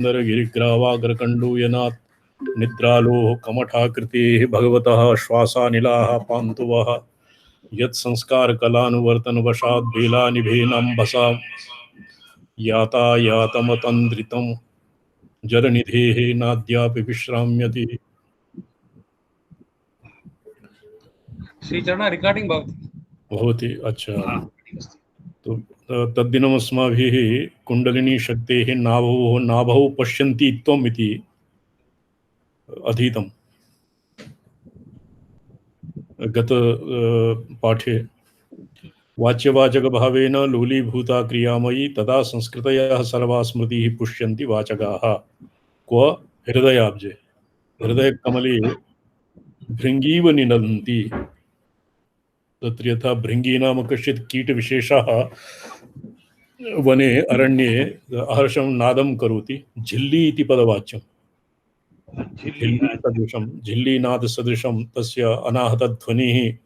गिरिग्रावाग्रकण्डूयनात् निद्रालोः कमठाकृतेः भगवतः श्वासानिलाः पान्तु वः यत्संस्कारकलानुवर्तनवशात् बेलानिभेनाम्बसा यातायातमतन्द्रितं जलनिधेः नाद्यापि विश्राम्यति। श्रीचरण रिकॉर्डिंग भवति। अच्छा, तो तद्दिनमस्माभिः कुण्डलिनी शक्तेः नाभौ पश्यन्ति त्वम् इति अधीतम्। गत पाठे वाच्यवाचकभावेन लोलीभूता क्रियामयी तदा संस्कृतयः सर्वा स्मृतिः पुष्यन्ति वाचकाः। क्व हृदयाब्जे हृदयकमले भृङ्गीव निनदन्ति। तत्र यथा भृङ्गी नाम कश्चित् कीटविशेषः वने अरण्ये अहर्षं नादं करोति। झिल्ली इति पदवाच्यं। झिल्लीनादसदृशं तस्य अनाहतध्वनिः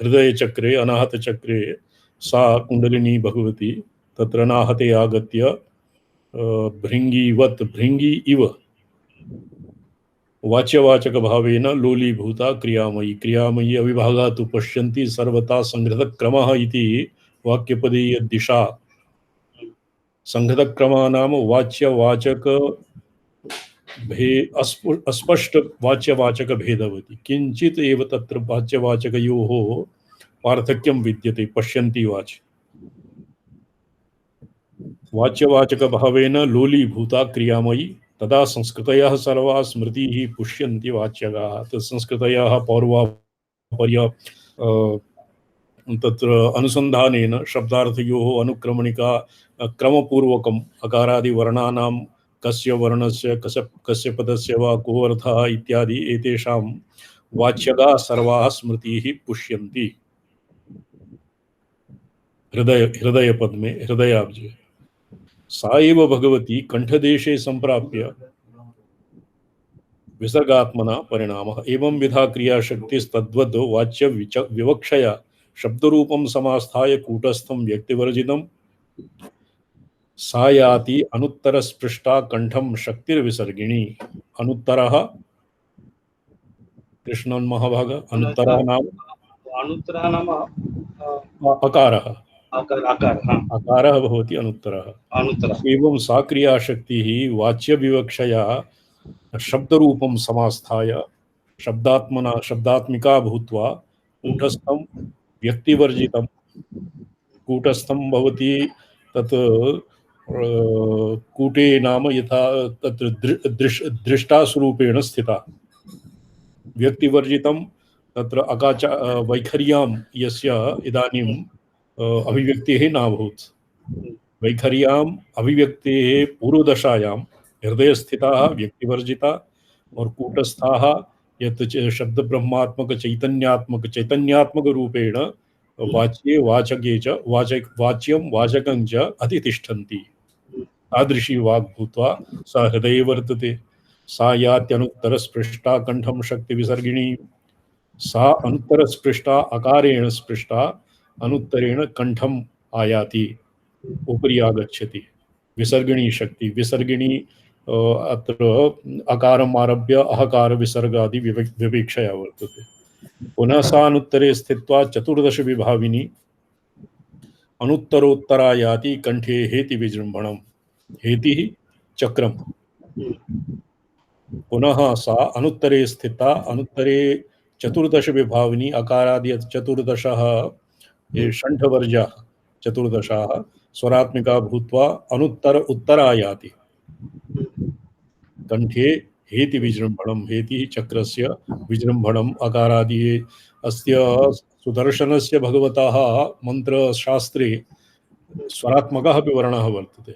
हृदयचक्रे अनाहतचक्रे सा कुण्डलिनी भगवती तत्र अनाहते आगत्य भृङ्गीवत् भृङ्गी इव वाच्यवाचकभावेन लोलीभूता क्रियामयी क्रियामयी अविभागा तु पश्यन्ति सर्वथा संहृतक्रमः इति वाक्यपदीयदिशा संहृतक्रमः नाम वाच्यवाचक अस्पष्ट वाच्यवाचक भेदवति किंचित एव तत्र वाच्यवाचकयोः पार्थक्यं विद्यते। पश्यन्ति वाच्यवाचकभावेन लोलीभूता क्रियामयी तदा संस्कृतयः सर्वा स्मृतिः पुष्यन्ति वाच्यकाः। संस्कृतयः पौर्वापर्य तत्र अनुसन्धानेन शब्दार्थयोः अनुक्रमणिका क्रमपूर्वकम् अकारादिवर्णानां कस्य वर्णस्य कस्य पदस्य वा को अर्थः इत्यादि एतेषां वाच्यकाः सर्वाः स्मृतिः पुष्यन्ति। हृदयपद्मे हृदयाब्जे सा एव भगवती कंठदेशे संप्राप्य विसर्गात्मना परिणामः। एवं विधा क्रियाशक्तिस्तद्वद् वाच्य विवक्षया शब्दरूपं समास्थाय कूटस्थं व्यक्तिवर्जितं सा याति अनुत्तरस्पृष्टा कंठं शक्तिर्विसर्गिणी। अनुत्तरः कृष्णन् महाभाग अनुत्तरः नाम अकारः अकारः भवति अनुत्तरः। एवं सा क्रियाशक्तिः वाच्यविवक्षया शब्दरूपं समास्थाय शब्दात्मिका भूत्वा कूटस्थं व्यक्तिवर्जितं कूटस्थं भवति। तत् कूटे नाम यथा तत्र दृष्टास्वरूपेण स्थिता व्यक्तिवर्जितं तत्र वैखर्यां यस्य इदानीम् अभिव्यक्तिः नाभूत्। वैखर्याम् अभिव्यक्तेः पूर्वदशायां हृदयस्थिताः व्यक्तिवर्जिता और कूटस्थाः यत् शब्द ब्रह्मात्मक चैतन्यात्मक रूपेण वाच्ये वाचके च वाच्यं वाचकं च अधितिष्ठन्ति। तादृशी वाक् भूत्वा सा हृदये वर्तते। सा यात्यनुत्तरस्पृष्टा कंठं शक्तिविसर्गिणी। सा अनुत्तरस्पृष्टा अकारेण स्पृष्टा अनुत्तरेण कंठम आयाति उपरि आगच्छति। विसर्गिणी शक्ति विसर्गिणी अत्र अकारम् आरभ्य अहकार विसर्गादि विवेक्षया वर्तते। पुनः सा अनुत्तरे स्थित्वा चतुर्दश विभाविनी अनुत्तरोत्तरा याति कंठे हेति विजृंभणम्। हेति चक्रम। पुनः सा अनुत्तरे स्थिता अनुत्तरे चतुर्दश विभाविनी अकारादि चतुर्दशः ये षण्ढवर्जा चतुर्दशाः स्वरात्मिका भूत्वा अनुत्तर उत्तरायाति कंठे हेति विजृंभणं। हेति चक्रस्य विजृंभणम् अकारादि अस्य सुदर्शनस्य भगवतः मंत्रशास्त्रे स्वरात्मकः अपि वर्णः वर्तते।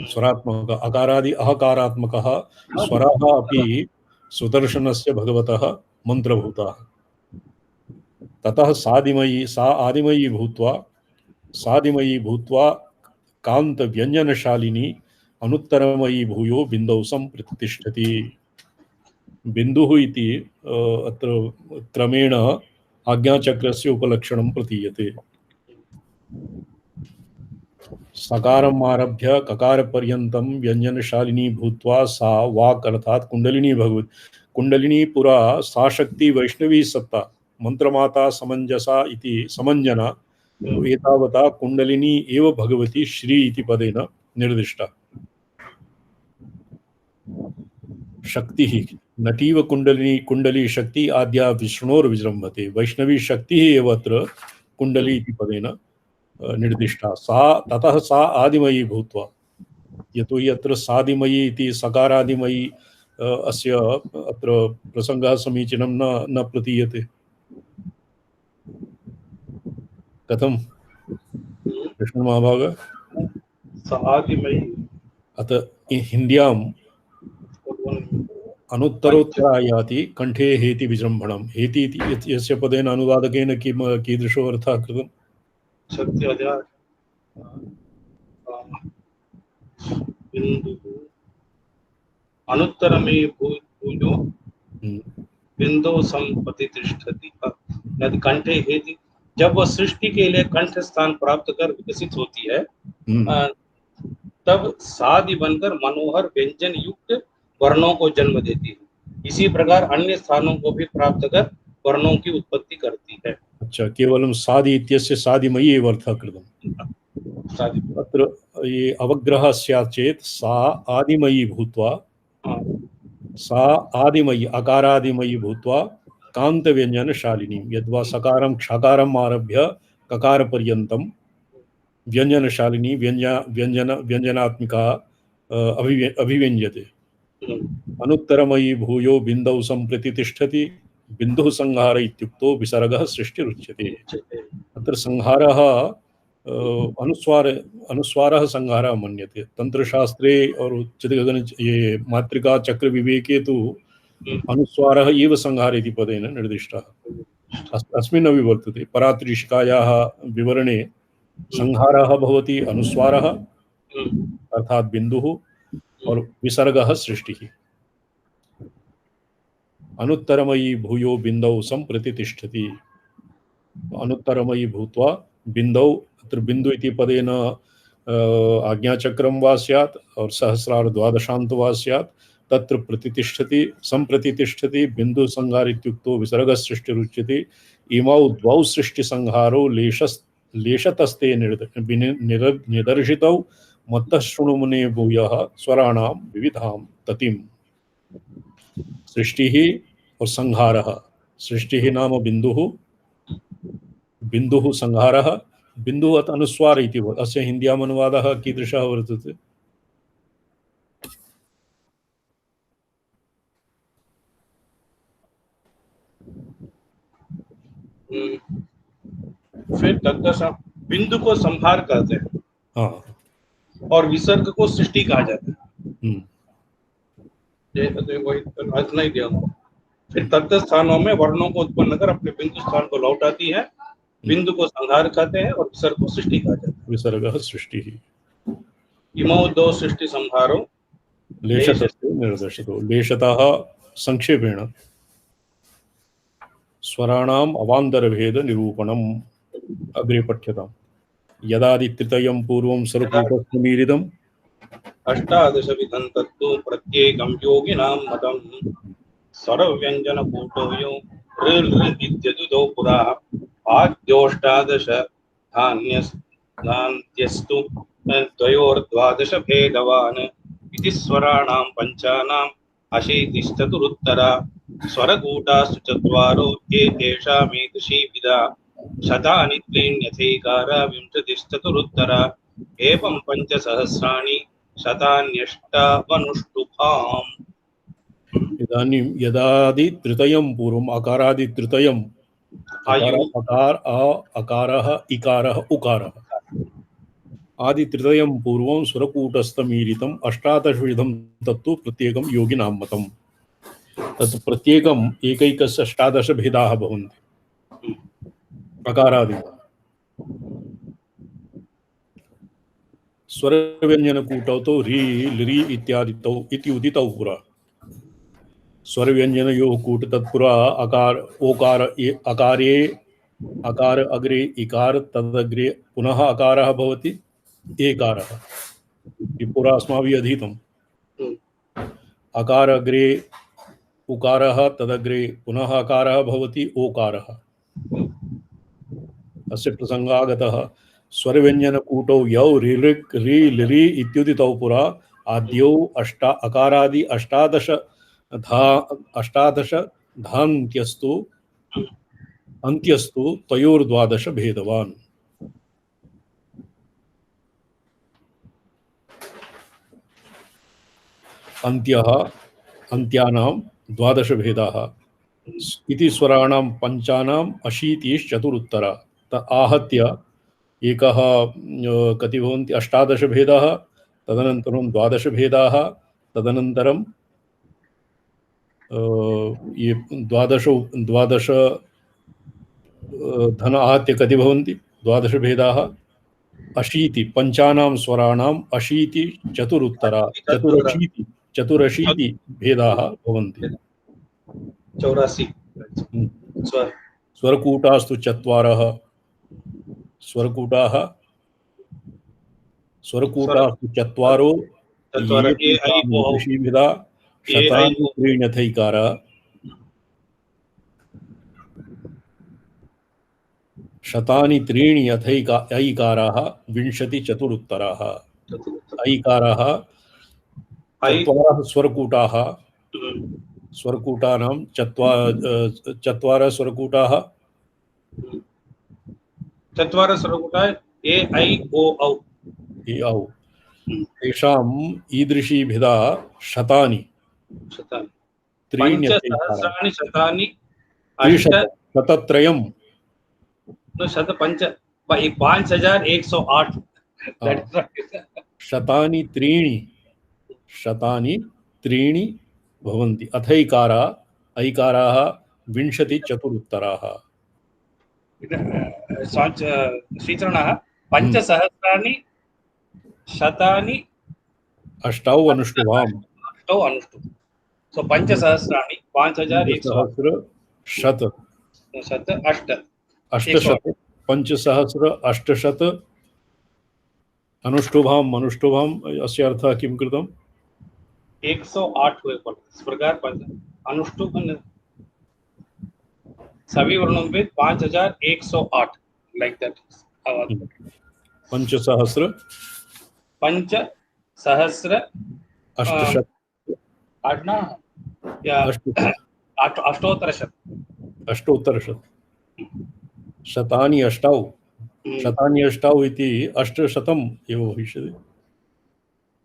स्वरात्मक अकारादि अहकारात्मकः स्वरः अपि सुदर्शनस्य भगवतः मंत्रभूताः। ततः सा आदिमयी भूत्वा कांत व्यंजनशालिनी अनुत्तरमयी भूयो बिंदौ संप्रतिष्ठति। बिंदुः इति अत्र क्रमेण आज्ञाचक्रस्य उपलक्षणं प्रतीयते। सकारम् आरभ्य ककारपर्यन्तं व्यञ्जनशालिनी भूत्वा सा वाक् अर्थात् कुण्डलिनी भगवती। कुण्डलिनी पुरा सा शक्ति वैष्णवी सत्ता मंत्रमाता समञ्जसा इति समञ्जना एतावता कुण्डलिनी एव भगवती श्री इति पदेन निर्दिष्टा। शक्तिः नटीव कुण्डलिनी कुण्डली शक्ति आद्या विष्णोर्विजृम्भते। वैष्णवी शक्तिः एव अत्र कुण्डली इति पदेन निर्दिष्टा। सा ततः सा आदिमयी भूत्वा, यतोहि अत्र सादिमयी इति सकारादिमयी अस्य अत्र प्रसङ्गः समीचीनं न प्रतीयते। कथं कृष्णमहाभाग? सादिमयी अतः हिन्द्याम् अनुत्तरोत्तरायाति कंठे हेति विजृम्भणम्। हेति इति यस्य पदेन अनुवादकेन कीदृशो अर्थः कृतम्? अनुत्तरमे भूयो बिंदु संपतिष्ठति कंठे हेति। जब वह सृष्टि के लिए कंठ स्थान प्राप्त कर विकसित होती है तब सादि बनकर मनोहर व्यंजन युक्त वर्णों को जन्म देती है। इसी प्रकार अन्य स्थानों को भी प्राप्त कर वर्णों की उत्पत्ति करती है। अच्छा, केवलं सादि इत्यस्य सादिमयी एव अर्थः कृतम्। अत्र ये अवग्रहः स्यात् चेत् सा आदिमयी भूत्वा, सा आदिमयी अकारादिमयी भूत्वा कान्तव्यञ्जनशालिनी। यद्वा सकारं क्षकारम् आरभ्य ककारपर्यन्तं व्यञ्जनशालिनी व्यञ्जनात्मिका अभिव्यञ्जते। अनुत्तरमयी भूयो बिन्दौ सम्प्रति तिष्ठति। बिन्दुः संहार इत्युक्तो विसर्गः सृष्टिरुच्यते। अत्र संहारः अनुस्वारः संहारः मन्यते। तंत्रशास्त्रे और उच्चतगगन ये मातृका चक्र विवेके तु अनुस्वारः एव संहार इति पदेन निर्दिष्टः। अस्मिन् अपि वर्तते। परात्रिशिकायाः विवरणे संहारः भवति अनुस्वारः अर्थात् बिन्दुः और विसर्गः सृष्टिः। अनुत्तरमयी भूयो बिंदौ संप्रति तिष्ठति। अनुत्तरमयी भूत्वा बिंदौ, अत्र बिंदु इति पदेन आज्ञाचक्रं वा स्यात् और सहस्रार द्वादशान्त वा स्यात्। तत्र प्रतितिष्ठति संप्रतितिष्ठति। बिंदु संहार इत्युक्तो विसर्ग सृष्टिरुच्यते। इमौ द्वौ सृष्टि संहारो लेशतस्ते निदर्शितौ मत्तः शृणु मुने भूयः स्वराणां विविधां ततिम्। सृष्टिः और संहारः। सृष्टिः नाम बिन्दुः, बिन्दुः संहारः। बिन्दुः अत अनुस्वार इति अस्य हिन्द्याम् अनुवादः कीदृशः वर्तते? फिर तत्दशा बिंदु को संहार कहते हैं। हाँ, और विसर्ग को सृष्टि कहा जाता है। वही अर्थ नहीं दिया। फिर तत्त स्थानों में वर्णों को उत्पन्न कर अपने बिंदु स्थान को लौटाती है। बिंदु को संहार कहते हैं और विसर्ग को सृष्टि कहा जाता है। विसर्गः सृष्टिः। इमौ दो सृष्टि संहारो लेशतस्ते निर्दशतो। लेशतः संक्षेपेण स्वराणाम् अवान्तरभेद निरूपणम् अग्रे पठ्यताम्। यदादित्रितयं पूर्वं स्वरकूटस्थमीरिदम् अष्टादश विधं तत्तु प्रत्येकं योगिनां मतं स्वरव्यञ्जन कूटोयो ऋ पुरा आद्योष्टादश धान्यस्तु द्वयोर्द्वादश भेदवान् इति स्वराणां पञ्चानाम् अशीतिश्चतुरुत्तरा स्वरकूटास्तु चत्वारो ये तेषामेतुषी विदा शतानि त्रीण्यथैकारा विंशतिश्चतुरुत्तरा एवं पञ्चसहस्राणि शतान्यष्टावनुष्टुभाम्। इदानीं यदादि तृतीयं पूर्वम् अकारादि तृतीयम् अकारः इकारः उकारः आदि तृतीयं पूर्वं स्वरकूटस्थमीरितम् अष्टादशविधं तत्तु प्रत्येकं योगिनां मतम्। तत् प्रत्येकम् एकैकस्य अष्टादश भेदाः भवन्ति अकारादि। स्वरव्यञ्जनकूटौ तौ री लृ इत्यादितौ इति उदितौ पुरा। स्वरव्यञ्जनयोः कूट तत्पुरा अकार ओकार अकारे अकार अग्रे इकार तदग्रे पुनः अकारः भवति। एकारः ये पुरा अस्माभिः अधीतम् अकार अग्रे उकारः तदग्रे पुनः अकारः भवति ओकारः अस्य प्रसंगागतः स्वरव्यंजनकूटौ यौ ऋ रि लिरि इत्युदितौ पुरा आद्यौ अकारादि अष्टादश धान्त्यस्तु अन्त्यस्तु तयोर्द्वादश भेदवान् अन्त्यः अन्त्यानां द्वादश भेदाः इति स्वराणां पञ्चानाम् अशीतिश्चतुरुत्तरा आहत्य एकः कति भवन्ति अष्टादश भेदाः तदनन्तरं द्वादश भेदाः तदनन्तरं ये द्वादश धन आहत्य कति भवन्ति द्वादश भेदाः अशीति पञ्चानां स्वराणाम् अशीति चतुरुत्तरा चतुरशीति भेदाः भवन्ति 84 स्वरकूटास्तु चत्वारः स्वरकूटास्तु चत्वारो ऋषिभिदा शतानि त्रीण्यथैकारा शतानि त्रीणि ऐकाराः विंशति चतुरुत्तराः ऐकाराः चत्वारः स्वरकूटाः स्वरकूटानां चत्वारः स्वरकूटाः चत्वारः स्वरकूटाः ए ऐ ओ औ तेषाम् ईदृशीभिदा शतानि त्रीणि शतानि शतत्रयम् शत पंच 5108 शतानि त्रीणि भवन्ति ऐकाराः विंशति चतुरुत्तराः श्रीचरणः पंचसहस्राणि शतानि अष्टौ अनुष्टुवाम् सो पंचसहस्राणि 5100 शत अष्टशत पंचसहस्र अष्टशत अनुष्टुभाम् अस्य अर्थः किं कृतम् 108 हुए पड़ते इस प्रकार अनुष्टुभ सभी वर्णों में 5108 लाइक दैट पंचसहस्र अष्टशत आठना या अष्टोत्तरशत शतानि अष्टौ इति अष्टशतम् एव भविष्यति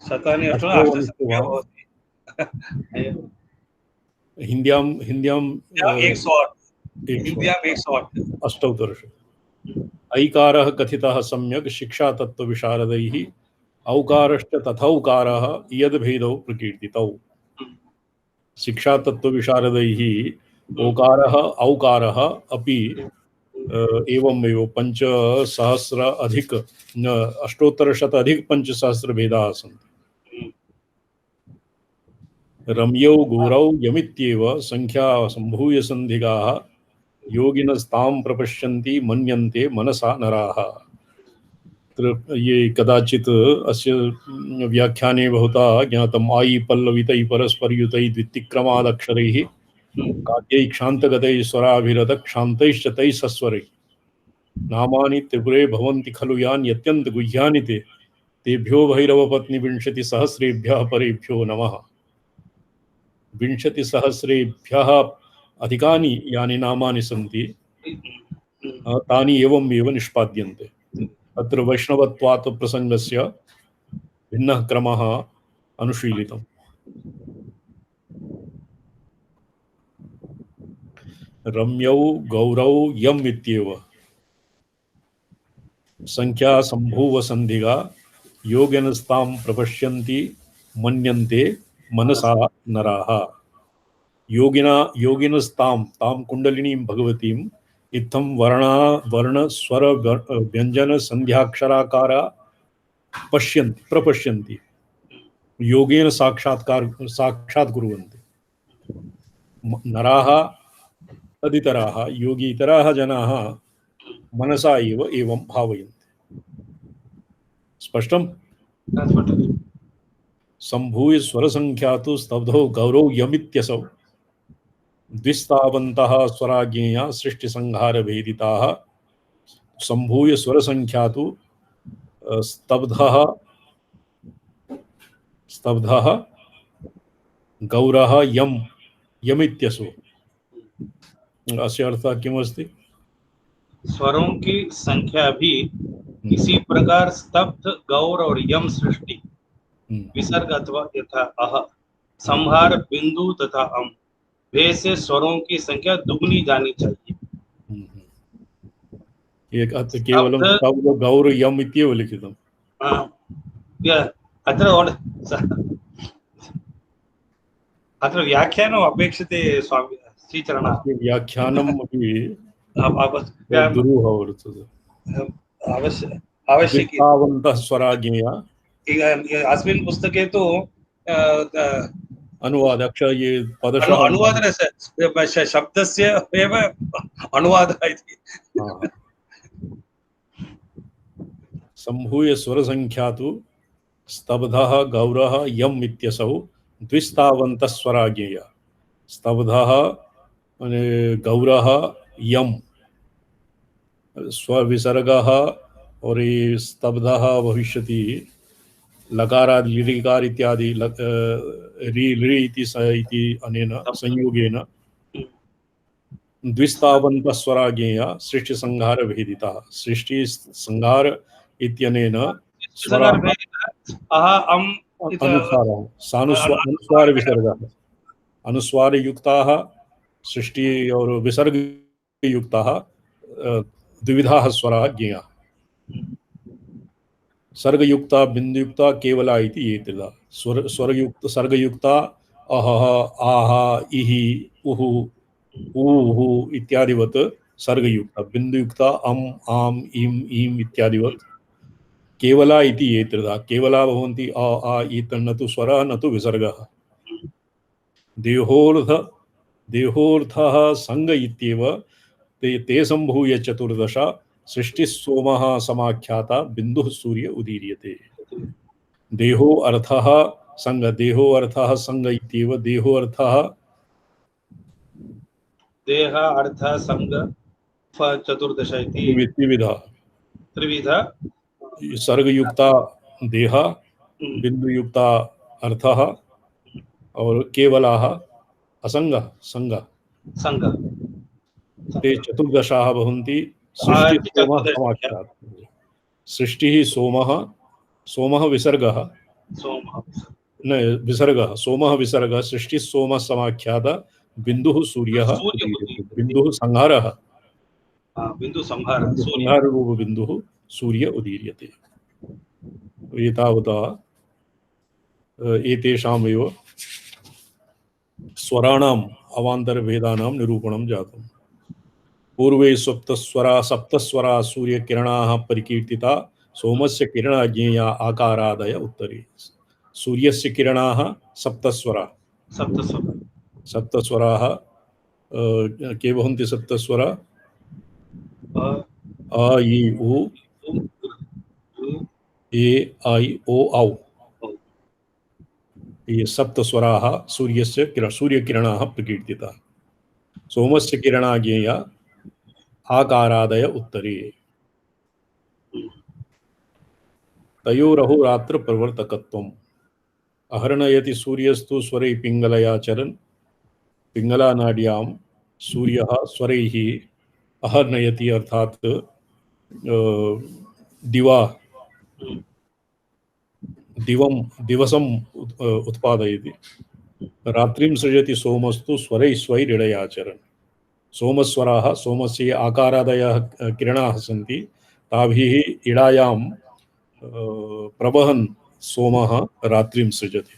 शतानि हिन्द्यां 108 अष्टौत्तरशत ऐकारः कथितः सम्यक् शिक्षातत्त्वविशारदैः औकारश्च तथौकारः इयद्भेदौ प्रकीर्तितौ शिक्षातत्त्वविशारदैः ओकारः औकारः अपि एवमेव 5,000 अधिक 800 अधिक 5,000 भेदाः सन्ति रम्यौ गौरौ यमित्येव संख्या सम्भूय संधिगाः योगिनस्तां प्रपश्यन्ति मन्यन्ते मनसा नराः ये कदाचित् अस्य व्याख्याने भवता ज्ञातम् आई पल्लवितैः परस्परयुतैः द्वित्तिक्रमादक्षरैः काद्यैः क्षान्तगतैः स्वराभिरत क्षान्तैश्च तैः सस्वरैः नामानि त्रिपुरे भवन्ति खलु यानि अत्यन्त गुह्यानि तेभ्यो भैरवपत्नी विंशतिसहस्रेभ्यः परेभ्यो नमः 20,000 अधिकानि यानि नामानि सन्ति तानि एवमेव निष्पाद्यन्ते अत्र वैष्णवत्वात् प्रसङ्गस्य भिन्नः क्रमः अनुशीलितम् रम्यौ गौरौ यम् इत्येव संख्या सम्भूव संधिगा योगिनस्तां प्रपश्यन्ति मन्यन्ते मनसा नराः योगिनस्तां तां कुंडलिनीं भगवतीं इत्थं वर्ण स्वर व्यंजन संध्याक्षराकार प्रपश्यन्ति योगेन साक्षात् कुर्वन्ति नराः तदितराः योगीतराः जनाः मनसा एव एवं भावयन्ति स्पष्टं? संभूय स्वरसंख्या तु स्तब्धौ गौरौ यमित्यसौ द्विस्तावन्तः स्वराज्ञेया सृष्टिसंहारभेदिताः संभूय स्वरसंख्या तु स्तब्धः स्तब्धः गौरः यमित्यसौ। अस्य अर्थः किमस्ति? स्वरों की संख्या भी इसी प्रकार स्तब्ध, गौर और यम सृष्टि, विसर्ग अथवा यथा अह, संहार, बिंदु तथा अम, वे से स्वरों की संख्या दुगनी जानी चाहिए। एक अत्र केवलं स्तब्ध गौर यम इत्येव लिखितम्। अत्र व्याख्यानम् अपेक्षते स्वामी श्रीचरण। व्याख्यानम् अपि दुरूह वर्तते। आवश्यकं स्वराज्ञेया अस्मिन् पुस्तके तु अनुवाद ये पदशः अनुवादः शब्दस्य एव अनुवादः इति। संभूय स्वरसंख्या तु स्तब्धः गौरः यम इत्यसौ द्विस्तावन्तः स्वराज्ञेया। स्तब्धः गौरः यम स्वविसर्गः और ये स्तब्धः भविष्यति लकारादि लिरिकार इत्यादि रि इति अनेन संयोगेन द्विस्तावन्तः स्वराज्ञेया सृष्टि संहार भेदिता। सृष्टि संहार इत्यनेन अनुस्वार विसर्गः अनुस्वार युक्ताः सृष्टि और विसर्ग युक्ताः द्विविधाः स्वराः ज्ञेयाः। सर्गयुक्ता बिंदुयुक्ता केवला इति ये त्रिधा। स्वरयुक्त सर्गयुक्ता अहः आह इहि उहु ऊहु इत्यादिवत् सर्गयुक्ता, बिंदुयुक्ता अम आम इम ईम इत्यादिवत् केवला इति ये त्रिधा। केवला भवन्ति अ आ इत न तु स्वरः न तु विसर्गः। देहोर्थः संग इत्येव ते संभूय चतुर्दश सृष्टि सोमः समाख्याता बिंदुः सूर्य उदीर्यते। देहो अर्थः संग, देहो अर्थः संग इत्येव देहो अर्थः देह अर्थ संग चतुर्दश इति त्रिविधा। सर्गयुक्ता देह, बिंदुयुक्ता अर्थः और केवलाः असंगः संग संग ते चतुर्दशाः भवन्ति। सृष्टिः सोमः, सोमः विसर्गः न विसर्गः, सोमः विसर्गः, सृष्टिः सोमः समाख्यात बिंदुः सूर्यः, बिंदुः संहारः, बिंदु संहार संहाररूप बिंदुः सूर्य उदीर्यते। एतावता एतेषामेव स्वराणाम् अवान्तरभेदानां निरूपणं जातम्। पूर्वे सप्तस्वरा सूर्यकिरणाः परिकीर्तिता सोमस्य किरणा ज्ञेया आकारादय उत्तरे। सूर्यस्य किरणाः सप्तस्वरा सप्तस्वराः के भवन्ति? सप्तस्वरा अ इ उ ए ऐ ओ औ। ये सप्तस्वराः सूर्यस्य सूर्यकिरणाः प्रकीर्तिताः। सोमस्य किरणा ज्ञेया आकारादय उत्तरे। तयोरहोरात्र प्रवर्तकत्वम्। अहर्णयति सूर्यस्तु स्वरै पिंगलया चरन्। पिंगला नाड्यां सूर्यः स्वरैः अहर्णयति अर्थात दिवसम उत्पादयति। रात्रिं सृजति सोमस्तु स्वरैः स्वैरिडयाचरन्। सोमस्वराः, सोमस्य आकारादयः किरणाः सन्ति, ताभिः इडायां प्रवहन् सोमः रात्रिं सृजति।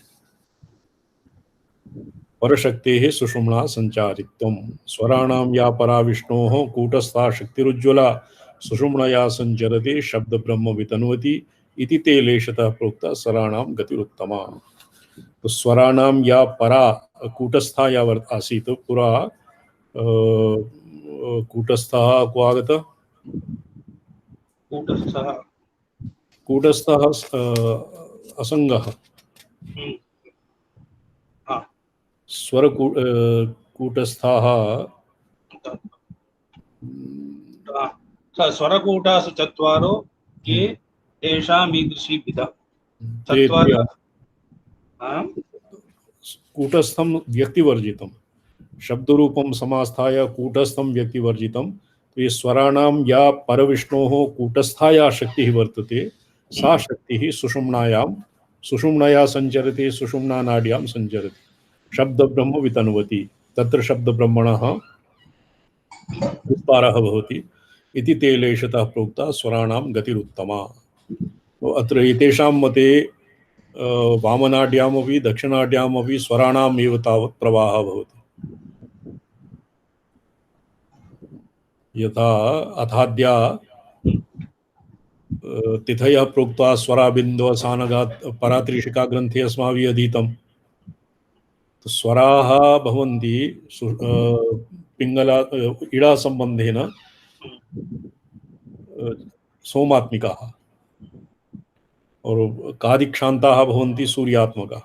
परशक्तेः सुषुम्ना संचारित्वम्। स्वराणां या परा विष्णोः कूटस्था शक्तिरुज्ज्वला सुषुम्नया संचरते शब्द ब्रह्म वितन्वति इति ते लेशतः प्रोक्ता स्वराणां गतिरुत्तमा। तो स्वराणां या परा कूटस्था या आसीत् पुरा कूटस्थः को आगतः कूटस्थः असङ्गः स्वर कूटस्थाः स्वरकूटासु चत्वारो ये तेषाम् ईदृशी विधा चत्वारः कूटस्थं व्यक्तिवर्जितं शब्दरूपं समास्थाय कूटस्थं व्यक्तिवर्जितं। तो ये स्वराणां या परविष्णोः कूटस्थाया शक्तिः वर्तते सा शक्तिः सुषुम्नाया संचरति, सुषुम्ना नाड्यां संचरति, शब्दब्रह्म वितन्वति, तत्र शब्दब्रह्मणः विस्तारः भवति इति ते लेशतः प्रोक्ता स्वराणां गतिरुत्तमा। तो अत्र एतेषां मते वामनाड्यामपि दक्षिणाड्यामपि स्वराणाम् एव तावत् प्रवाहः भवति। यथा अथाद्या तिथयः प्रोक्ता स्वराबिन्दवसानगात् परात्रिशिका ग्रन्थे अस्माभिः अधीतं। तो स्वराः भवन्ति पिङ्गला इडा सम्बन्धेन सोमात्मिकाः और कादिक्षान्ताः भवन्ति सूर्यात्मकाः।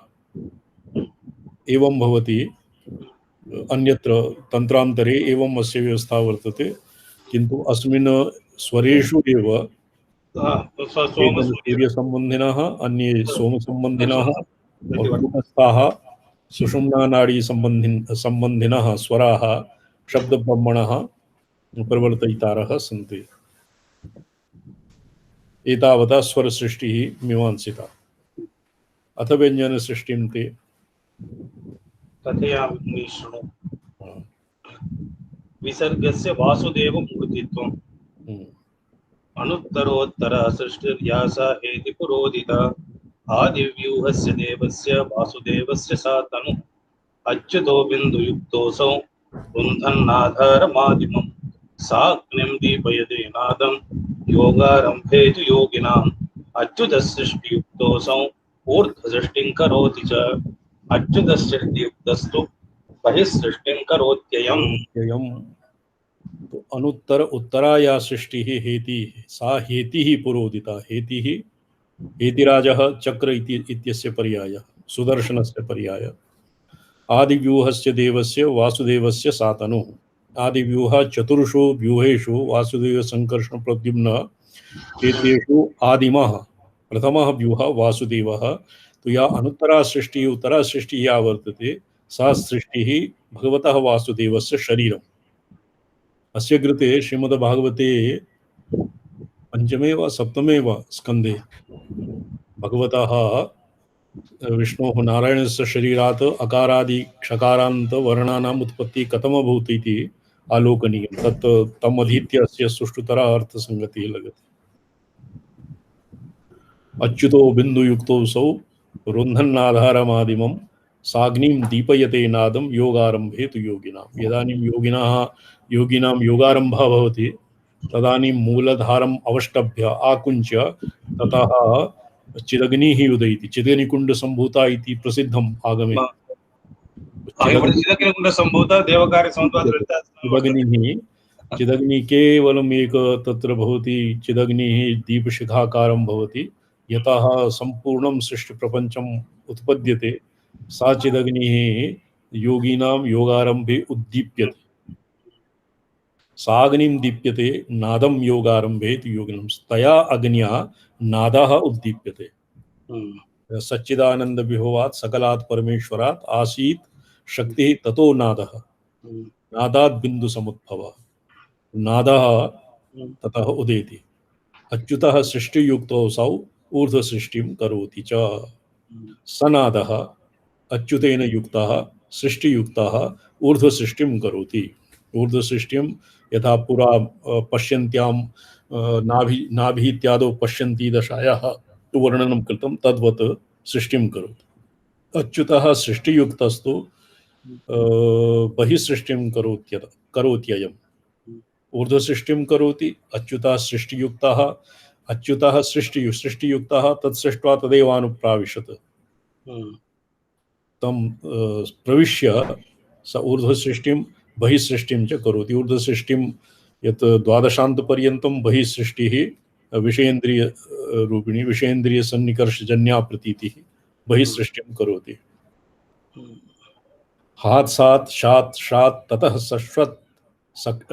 एवं भवति अन्यत्र तन्त्रान्तरे एवं अस्य व्यवस्था वर्तते, किन्तु अस्मिन् स्वरेषु एव सूर्यसम्बन्धिनः, अन्ये सोमसम्बन्धिनः और कूटस्थाः सुषुम्नानाडी सम्बन्धिनः स्वराः शब्दब्रह्मणः प्रवर्तयितारः सन्ति। एतावता स्वरसृष्टिः मीमांसिता। अथ व्यञ्जनसृष्टिं ते कथयामि शृणु। विसर्गस्य वासुदेवमूर्तित्वम् अनुत्तरोत्तर सृष्टिर्यासा हेतिपुरोदिता आदिव्यूहस्य देवस्य वासुदेवस्य सा तनु अच्युतो बिन्दुयुक्तोऽसौ रुन्धन्नाधारमादिमं साग्निं दीपयते नादं योगारम्भे तु योगिनाम् अच्युतसृष्टियुक्तोऽसौ ऊर्ध्वसृष्टिं करोति च अच्युतसृष्टियुक्तस्तु बहिःसृष्टिं करोत्ययम्। तो अनुत्तर उत्तराया सृष्टि हेति सा हेति ही पुरोदिता। हेति ही हेतिराजः चक्र इत्यस्य पर्यायः, सुदर्शनस्य पर्यायः। आदिव्यूहस्य देवस्य वासुदेवस्य सातनुः। आदिव्यूह चतुर्षु व्यूहेषु वासुदेव संकर्षण प्रद्युम्न एतेषु आदिमः प्रथमः व्यूह वासुदेवः। तो या अनुत्तरा सृष्टि उत्तरा सृष्टि या वर्तते सा सृष्टिः भगवतः वासुदेवस्य शरीरम्। अस्य कृते श्रीमद्भागवते पंचमे व सप्तमे व स्कन्धे भगवतः विष्णोः नारायणस्य शरीरात् अकारादि क्षकारान्त वर्णानाम् उत्पत्ति कथमभूत् इति आलोकनीयं। तत् तम् अधीत्य अस्य सुष्ठुतरा अर्थसङ्गतिः लगति। अच्युतो बिन्दुयुक्तोऽसौ रुन्धन्नाधारमादिमं साग्निं दीपयते नादं योगारम्भे तु योगिनाम्। यदानीं योगिनां योगारम्भः भवति तदानीं मूलधारम् अवष्टभ्य आकुञ्च्य ततः चिदग्निः उदयति। चिदग्निकुण्डसम्भूता इति प्रसिद्धम् आगमे। चिदग्निः केवलम् एक तत्र भवति। चिदग्निः दीपशिखाकारं भवति। यतः सम्पूर्णं सृष्टिप्रपञ्चम् उत्पद्यते सा चिदग्निः योगिनां योगारम्भे उद्दीप्यते। साग्निं दीप्यते नादं योगारम्भे तु योगिनं। तया अग्न्या नादः उद्दीप्यते। सच्चिदानंद विभवात् सकलात् परमेश्वरात् आसीत् शक्तिः ततो नादः। नादात् बिंदु समुद्भवः। नादः ततः उदेति। अच्युतः सृष्टियुक्तोऽसौ ऊर्ध्वसृष्टिं करोति च। सनादः अच्युतेन युक्तः सृष्टियुक्तः ऊर्ध्वसृष्टिं करोति। ऊर्ध्वसृष्टिं यथा पुरा पश्यन्त्यां नाभि इत्यादौ पश्यन्ति दशायाः वर्णनं कृतं तद्वत् सृष्टिं करोति। अच्युतः सृष्टियुक्तस्तु बहिःसृष्टिं करोत्ययम्। ऊर्ध्वसृष्टिं करोति अच्युतः सृष्टियुक्तः। अच्युतः सृष्टियुक्तः तत्सृष्ट्वा तदेवानुप्राविशत्। तं प्रविश्य स ऊर्ध्वसृष्टिं बहिःसृष्टिं च करोति। ऊर्ध्वसृष्टिं यत् द्वादशान्तपर्यन्तं बहिःसृष्टिः विषयेन्द्रिय रूपिणी विषयेन्द्रिय सन्निकर्षजन्या प्रतीतिः बहिःसृष्टिं करोति। हात् सात् शात् शात् ततः सश्वत्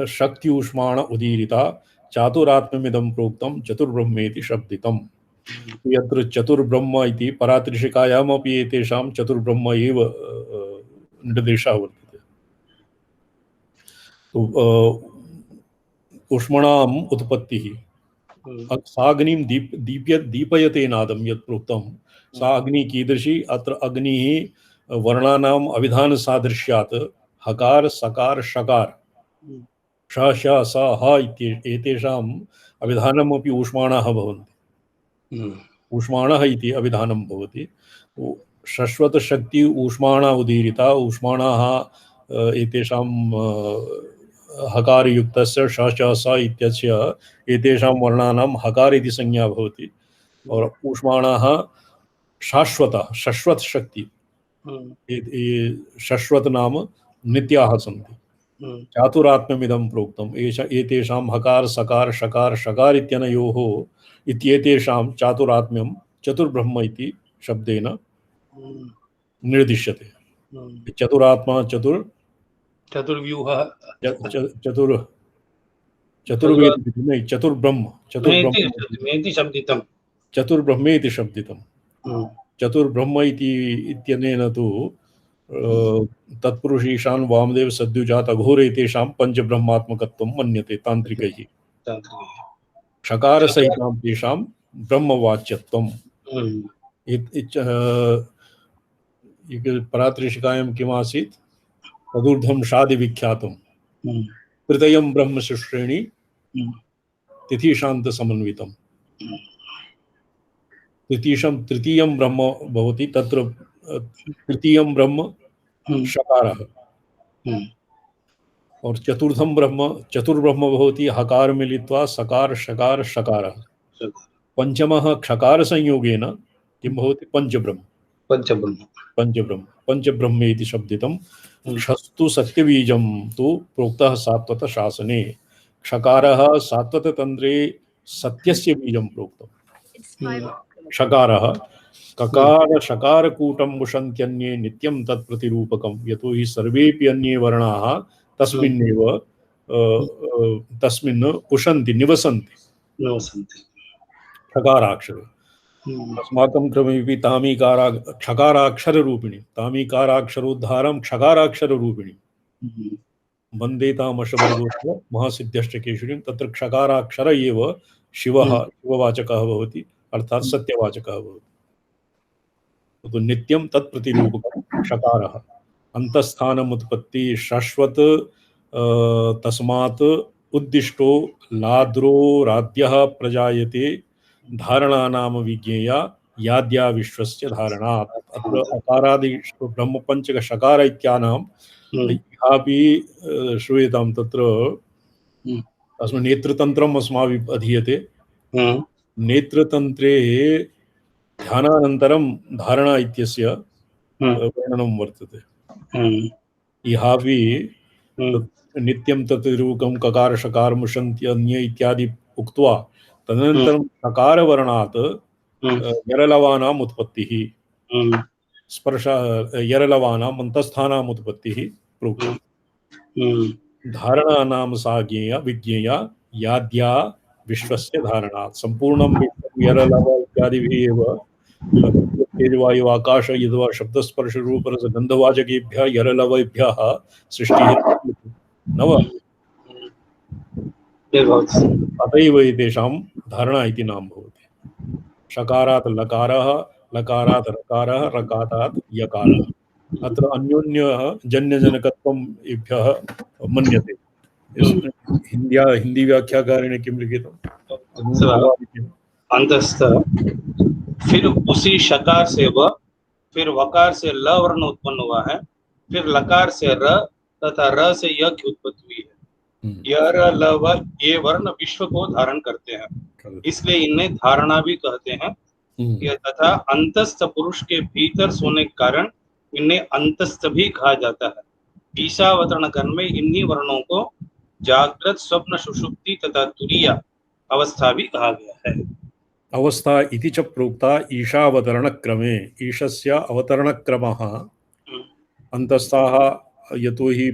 शक्ति ऊष्माण उदीरिता चातुरात्म्यमिदं प्रोक्तं चतुर्ब्रह्मेति शब्दितम्। यत्र चतुर्ब्रह्म इति परात्रिशिकायामपि एतेषां चतुर्ब्रह्म एव निर्देशः वर्तते। ऊष्मणाम् उत्पत्तिः साग्निं दीपयते नादं यत् प्रोक्तं सा अग्नि कीदृशी। अत्र अग्निः वर्णानाम् अभिधान सादृश्यात् हकार सकार शकार श श स ह एतेषाम् अभिधानमपि ऊष्माणः भवन्ति। ऊष्माणः इति अभिधानं भवति। शश्वतशक्ति ऊष्माणा उदीरिता। ऊष्माणाः एतेषां हकारयुक्तस्य श च स इत्यस्य एतेषां वर्णानां हकार इति संज्ञा भवति। और ऊष्माणाः शाश्वतः शश्वत शक्ति शश्वत नाम नित्याः सन्ति। चातुरात्म्यमिदं प्रोक्तम् एतेषां हकार सकार शकार शकार इत्यनयोः इत्येतेषां चातुरात्म्यं चतुर्ब्रह्म इति शब्देन निर्दिश्यते। चतुरात्मा चतुर्व्यूहः चतुर्वेद नहीं चतुर्ब्रह्म शब्दितं चतुर्ब्रह्मेति शब्दितं। चतुर्ब्रह्म इत्यनेन तु तत्पुरुष ईशान वामदेव सद्युजात अघोर एतेषां पंचब्रह्मात्मकत्वं मन्यते तांत्रिकैः। षकार सहितां तेषां ब्रह्मवाच्यत्वम्। परात्रिशिकायां किमासीत् तदूर्ध्वं शादि विख्यातं तृतीयं ब्रह्म सुश्रेणी तिथिशान्त समन्वितम्। तृतीयं ब्रह्म भवति तत्र तृतीयं ब्रह्म शकारः और चतुर्ब्रह्म भवति हकार मिलित्वा सकार शकार शकारः। पंचमः क्षकार संयोगेन किं भवति पंचब्रह्म इति शब्दितं। क्षस्तु सत्यबीजं तु प्रोक्तः सात्वत शासने। क्षकारः सात्वत तंत्रे सत्यस्य बीजं प्रोक्तम्। क्षकारः ककार शकार कूटं मुषन्त्यन्ये नित्यं तत्प्रतिरूपकं यतो हि सर्वेपि अन्ये वर्णाः तस्मिन्नेव तस्मिन् उषन्ति निवसन्ति क्षकाराक्षरे। अस्माकं क्रमेपि क्षकाराक्षर रूपिणी तामीकाराक्षरोद्धारं क्षकाराक्षर रूपिणी वन्देतामशवर्गोऽत्र महासिद्ध्यष्टकेशरीं। तत्र क्षकाराक्षर एव शिववाचकः भवति अर्थात् सत्यवाचकः भवति। तो नित्यं तत्प्रतिरूपकं क्षकारः। अंतस्थानमुत्पत्ति शाश्वत तस्मात् उद्दिष्टो लाद्रो राद्यः प्रजायते धारणानाम विज्ञेया याद्या विश्वस्य धारणात्। अत्र अकारादि ब्रह्मपञ्चक शकार इत्यानां यापि श्रूयतां तत्र अस्मिन् नेत्रतन्त्रम् अस्माभिः अधीयते। नेत्रतन्त्रे ध्यानानन्तरं धारणा इत्यस्य वर्णनं वर्तते। इहापि नित्यं तत्रूपकं ककार शकार मुषन्ति अन्ये इत्यादि उक्त्वा तदनन्तरं शकारवर्णात् यरलवानाम् उत्पत्तिः स्पर्श यरलवानाम् अन्तस्थानाम् उत्पत्तिः प्रोक्तम्। धारणानां सा ज्ञेया विज्ञेया याद्या विश्वस्य धारणात्। सम्पूर्णं यरलव इत्यादिभिः एव तेजवायु आकाश यद्वा शब्दस्पर्श रूपरसगन्धवाचकेभ्यः यरलवेभ्यः सृष्टिः नव। अतएव एतेषां धारणा इति नाम भवति। शकारात् लकारः लकारात् रकारः रकारात् यकारः। अत्र अन्योन्य जन्यजनकत्वम् एभ्यः मन्यते। हिंदी व्याख्याकारेण किं लिखितम्? अंतस्थ फिर उसी शकार से व फिर वकार से ल वर्ण उत्पन्न हुआ है। फिर लकार से र तथा र से य की उत्पत्ति हुई है। य र ल व ये वर्ण विश्व को धारण करते हैं, इसलिए इन्हें धारणा भी कहते हैं। तथा अंतस्थ पुरुष के भीतर सोने के कारण इन्हें अंतस्थ भी कहा जाता है। ईशावतरण गण में इन्हीं वर्णों को जागृत स्वप्न सुषुप्ति तथा तुरीय अवस्था भी कहा गया है। अवस्था इति च प्रोक्ता ईशावतरणक्रमे। ईशस्य अवतरणक्रमः अन्तस्थाः यतो हि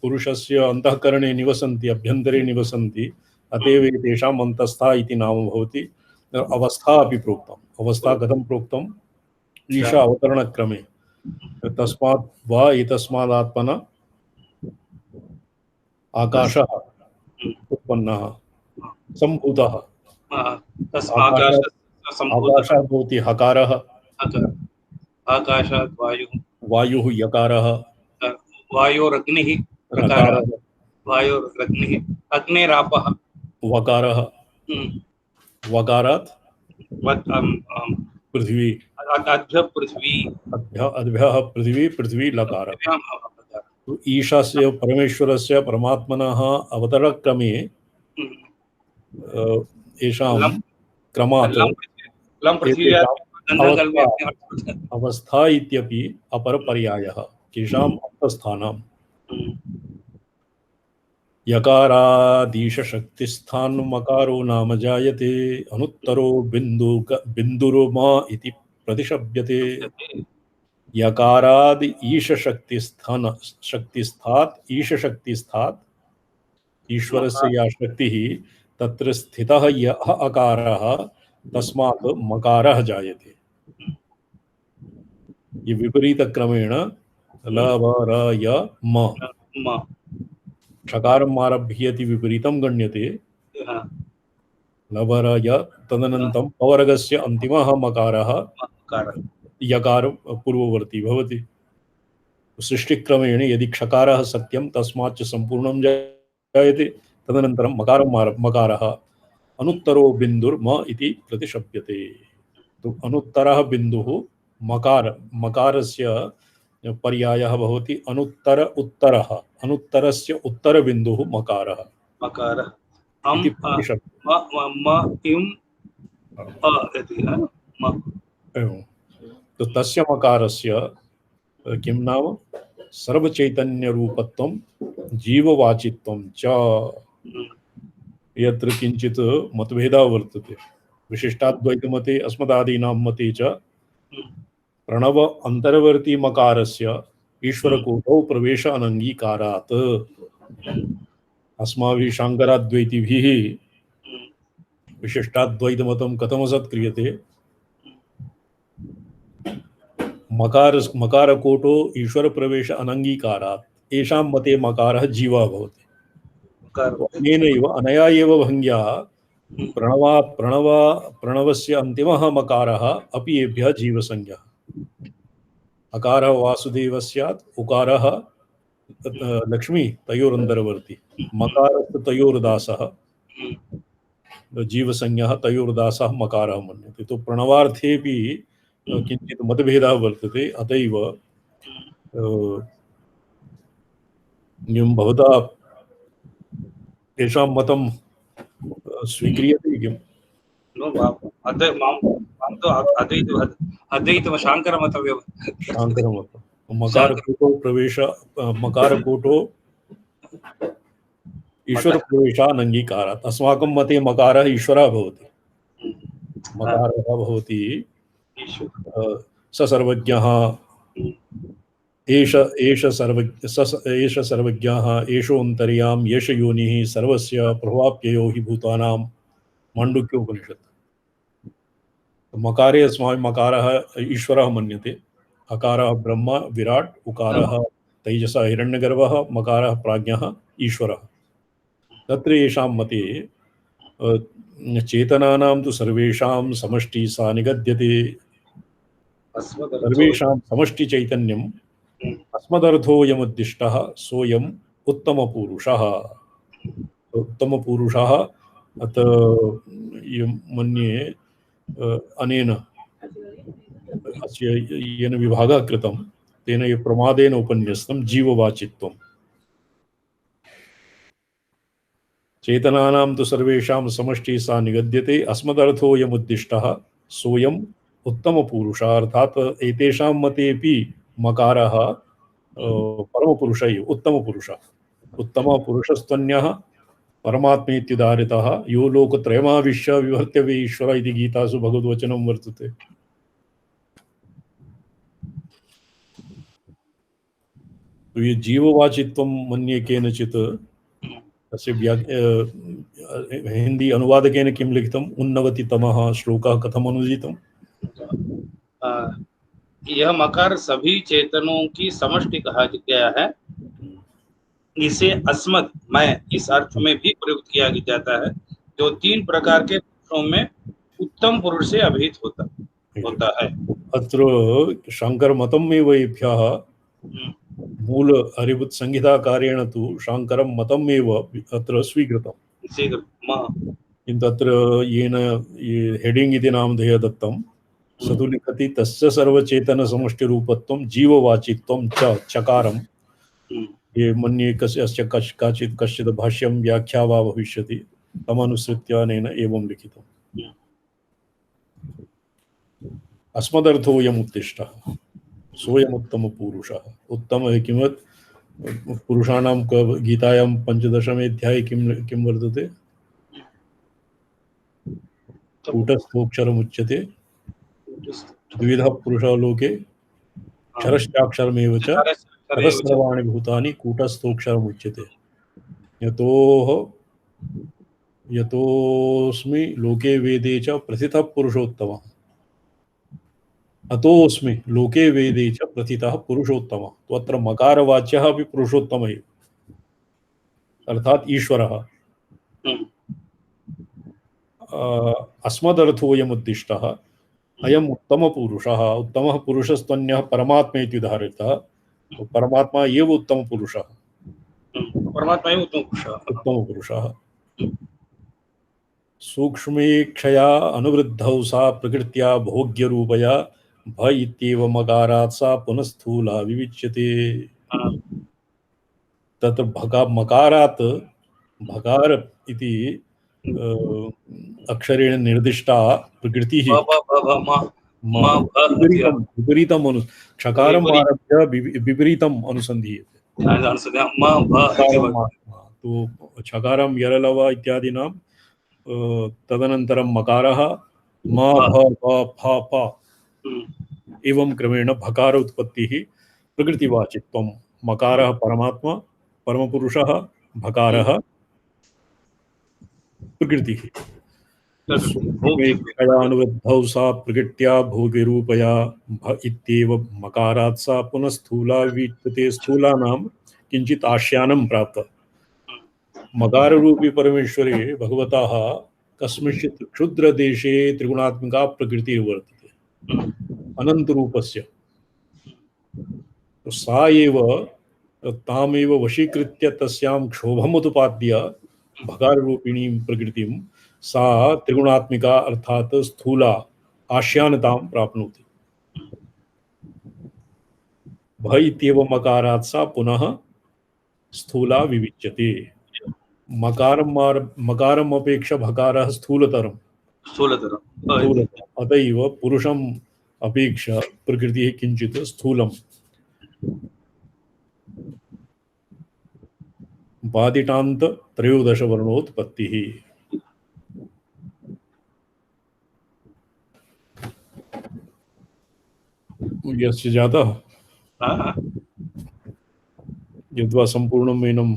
पुरुषस्य अन्तःकरणे निवसन्ति, अभ्यन्तरे निवसन्ति, अत एव तेषाम् अन्तस्थः इति नाम भवति। अवस्था अपि प्रोक्तम्। अवस्था कथं प्रोक्तम्? ईशा अवतरणक्रमे। तस्मात् वा एतस्मादात्मना आकाशः उत्पन्नः, सम्भूतः। आकाशः भवति हकारः, आकाशात् वायुः, वायुः यकारः, वायोरग्निः प्रकारः, वायोरग्निः, अग्निरापः वकारः, वकारात् पृथ्वी, अद्भ्यः पृथ्वी, पृथ्वी लकारः। तो ईशास्य परमेश्वरस्य परमात्मनः अवतरणक्रमे येषां क्रमात् अवस्था इत्यपि अपरपर्यायः केषाम् अन्तस्थानाम्। यकारादीशशक्तिस्थान् मकारो नाम जायते, अनुत्तरो बिन्दुरुमा इति प्रतिशब्यते। यकाराद शक्तिस्थात् ईशशक्तिस्थात्, ईश्वरस्य या शक्तिः तत्र स्थितः यः अकारः तस्मात् मकारः जायते। ये विपरीतक्रमेण ल व र य म षकारम् आरभ्य यदि विपरीतं गण्यते ल व र य, तदनन्तरं पवर्गस्य अन्तिमः मकारः यकार पूर्ववर्ती भवति। सृष्टिक्रमेण यदि क्षकारः सत्यं तस्माच्च सम्पूर्णं जायते, तदनन्तरं मकारः अनुत्तरो बिन्दुर्म इति प्रतिशप्यते। तो अनुत्तरः बिन्दुः मकारस्य पर्यायः भवति अनुत्तर उत्तरः, अनुत्तरस्य उत्तरबिन्दुः मकारः इति एवं। तो तस्य मकारस्य किं नाम? सर्वचैतन्यरूपत्वं जीववाचित्वं च। यत्र किञ्चित् मतभेदः वर्तते। विशिष्टाद्वैतमते अस्मदादीनां मते च प्रणव अन्तर्वर्ती मकारस्य ईश्वरकोटौ प्रवेश अनङ्गीकारात्। अस्माभिः शाङ्कराद्वैतिभिः विशिष्टाद्वैतमतं कथमसत् क्रियते? मकारकोटो ईश्वर प्रवेश अनङ्गीकारात्। येषां मते मकारः जीवः भवति। अनेनैव अनया एव भङ्ग्या प्रणवस्य अन्तिमः मकारः अपि एभ्यः जीवसंज्ञः। अकारः वासुदेवः स्यात्, उकारः लक्ष्मी तयोरन्तर्वर्ती, मकारस्तु तयोर्दासः, जीवसंज्ञः तयोर्दासः मकारः मन्यते। तो प्रणवार्थेऽपि किञ्चित् मतभेदः वर्तते। अतैव भवता तेषां मतं स्वीक्रियते किम्? मकारकोटो प्रवेश, मकारकोटो ईश्वर प्रवेशानङ्गीकारात्। अस्माकं मते मकारः ईश्वरः भवति। मकारः भवति स सर्वज्ञः, एष सर्वज्ञः, एषोऽन्तर्याम्, एष योनिः, सर्वस्य प्रभाप्ययो हि भूतानां, माण्डुक्योपनिषत्। मकारे अस्माभिः मकारः ईश्वरः मन्यते। अकारः ब्रह्म विराट्, उकारः तैजसः हिरण्यगर्भः, मकारः प्राज्ञः ईश्वरः। तत्र येषां मते चेतनानां तु सर्वेषां समष्टि सा निगद्यते। सर्वेषां समष्टि चैतन्यम् अस्मदर्थोऽयमुद्दिष्टः सोऽयम् उत्तमपुरुषः। उत्तमपुरुषः अत मन्ये अनेन अस्य येन विभागः कृतं तेन ये प्रमादेन उपन्यस्तं जीववाचित्वम्। चेतनानां तु सर्वेषां समष्टि सा निगद्यते, अस्मदर्थोऽयमुद्दिष्टः सोऽयम् उत्तमपुरुषः। अर्थात् एतेषां मतेऽपि मकारः परमपुरुष एव, उत्तमपुरुषः। उत्तमपुरुषस्त्वन्यः परमात्मेत्युदाहृतः यो लोकत्रयमाविश्य विभर्त्य वे ईश्वर इति गीतासु भगवद्वचनं वर्तते। तो ये जीववाचित्वं मन्ये केनचित् तस्य हिंदी अनुवादकेन किं लिखितम्, उन्नवतितमः श्लोकः कथम् अनुदितम्? यह मकार सभी चेतनों की समष्टि कहा गया है। इसे अस्मद मैं इस अर्थ में भी प्रयुक्त किया जाता है जो 3 प्रकार के पुरुषों में उत्तम पुरुष से अभिहित होता है। अत्र शंकर मतमेव एभ्यः मूल हरिभूत संहिताकारेण तु शांकरं मतमेव अत्र स्वीकृतम्। किन्तु अत्र येन हेडिंग इति नामधेय दत्तं स तु लिखति तस्य सर्वचेतन समष्टिरूपत्वं जीववाचित्वं च चकारम्। ये मन्ये कस्य कश्चित् भाष्यं व्याख्या वा भविष्यति तमनुसृत्य अनेन एवं लिखितम्। अस्मदर्थोऽयम् उत्तिष्ठः सोऽयमुत्तम पुरुषः। उत्तम किमत् पुरुषाणां गीतायां 15वें अध्याये किं वर्तते? कूटस्थोऽक्षरमुच्यते द्विविधः पुरुषः लोके क्षरश्चाक्षरमेव च ततः सर्वाणि भूतानि कूटस्थोऽक्षरमुच्यते। यतोऽस्मि लोके वेदे च प्रथितः पुरुषोत्तमः। अतोऽस्मि लोके वेदे च प्रथितः पुरुषोत्तमः। तो अत्र मकारवाच्यः अपि पुरुषोत्तमः एव, अर्थात् ईश्वरः। अस्मदर्थोऽयम् उद्दिष्टः अयम् उत्तमपुरुषः। उत्तमः पुरुषस्त्वन्यः परमात्मेति उदाहृतः। तो परमात्मा एव उत्तमपुरुषः। परमात्मा एव उत्तमपुरुषः। सूक्ष्मेक्षया अनुवृद्धौ सा प्रकृत्या भोग्यरूपया भ इत्येव मकारात् सा पुनः स्थूला विविच्यते। तत्र मकारात् भकार इति अक्षरेण निर्दिष्टा प्रकृतिः विपरीतम् क्षकारम् आरभ्य विपरीतम् अनुसन्धीयते। तो क्षकारं यरलव इत्यादीनां तदनन्तरं मकारः म भ प फ प एवं क्रमेण भकार उत्पत्तिः प्रकृतिवाचित्वं। मकारः परमात्मा परमपुरुषः, भकारः प्रकृतिः। अनुवृद्धौ सा प्रकृत्या भोगिरूपया भ इत्येव मकारात् सा पुनः स्थूला विच्यते। स्थूलानां किञ्चित् आश्यानं प्राप्त। मकाररूपी परमेश्वरे भगवतः कस्मिंश्चित् क्षुद्रदेशे त्रिगुणात्मिका प्रकृतिः वर्तते अनन्तरूपस्य। तो सा एव तामेव वशीकृत्य तस्यां क्षोभमुत्पाद्य भकाररूपिणीं प्रकृतिं सा त्रिगुणात्मिका अर्थात स्थूला आश्यानतां प्राप्नोति। भ इत्येव मकारात् सा पुनः स्थूला विविच्यते। मकारम् अपेक्षा भकारः स्थूलतरम्। अतएव पुरुषम् अपेक्षा प्रकृतिः किंचित् स्थूलम्। बादिटान्त त्रयोदश वर्णोत्पत्तिः। यस्य जातः यद्वा सम्पूर्णम् एनं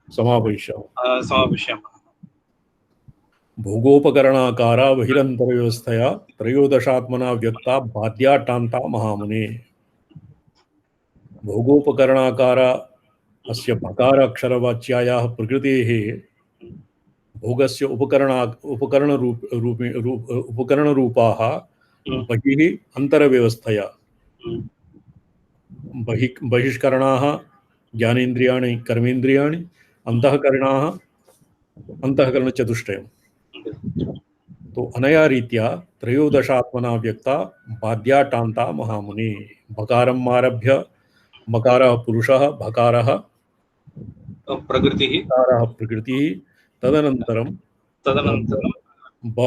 समापयिष्यामः। भोगोपकरणाकारा बहिरन्तरव्यवस्थया त्रयोदशात्मना व्यक्ता बाध्याटान्ता महामुने। भोगोपकरणाकारा अस्य भकार अक्षरवाच्यायाः प्रकृतेः भोगस्य उपकरणरूपाः बहिः अन्तरव्यवस्थया। बहिष्करणाः ज्ञानेन्द्रियाणि कर्मेन्द्रियाणि, अन्तःकरणाः अन्तःकरणचतुष्टयम्। तो अनया रीत्या त्रयोदशात्मना व्यक्ता बाध्याटान्ता महामुने। भकारम् आरभ्य मकारः पुरुषः, भकारः प्रकृतिः, तदनन्तरं ब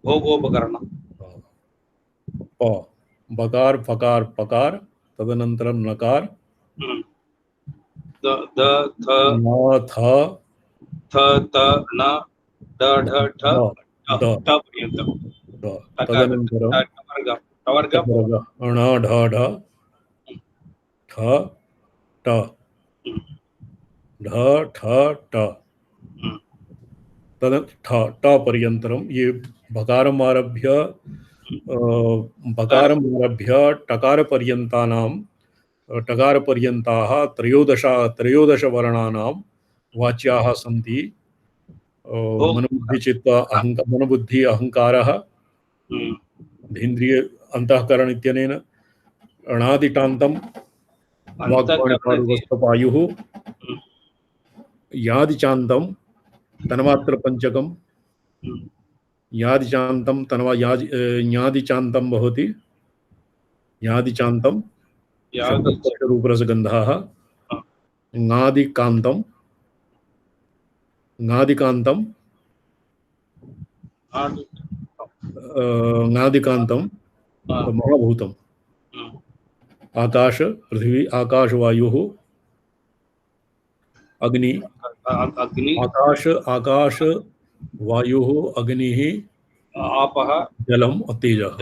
भोगोपकरण प बकार फकार पकार तदनन्तरं नकार द द थ न थ थ त न ड ढ ठ द ट पर्यन्तम् द तदनन्तरं टवर्ग टवर्ग ण ढ ढ ठ ट ढ ठ ट तद ठ ट पर्यन्तरं ये बकारम् आरभ्य टकारपर्यन्तानां टकारपर्यन्ताः त्रयोदशवर्णानां वाच्याः सन्ति। मनोबुद्धि अहङ्कारः धेन्द्रिय अन्तःकरण इत्यनेन अणादिटान्तं वाक्पाणिपादुवस्तपायुः यादिचान्तं तन्मात्रपञ्चकं यादिचान्तं ञादिचान्तं भवति यादिचान्तं शब्दस्पर्शरूपरसगन्धाः ङादिकान्तं महाभूतम् आकाश पृथ्वी आकाश वायुः अग्नि आकाश वायुः अग्निः आपः जलम तेजः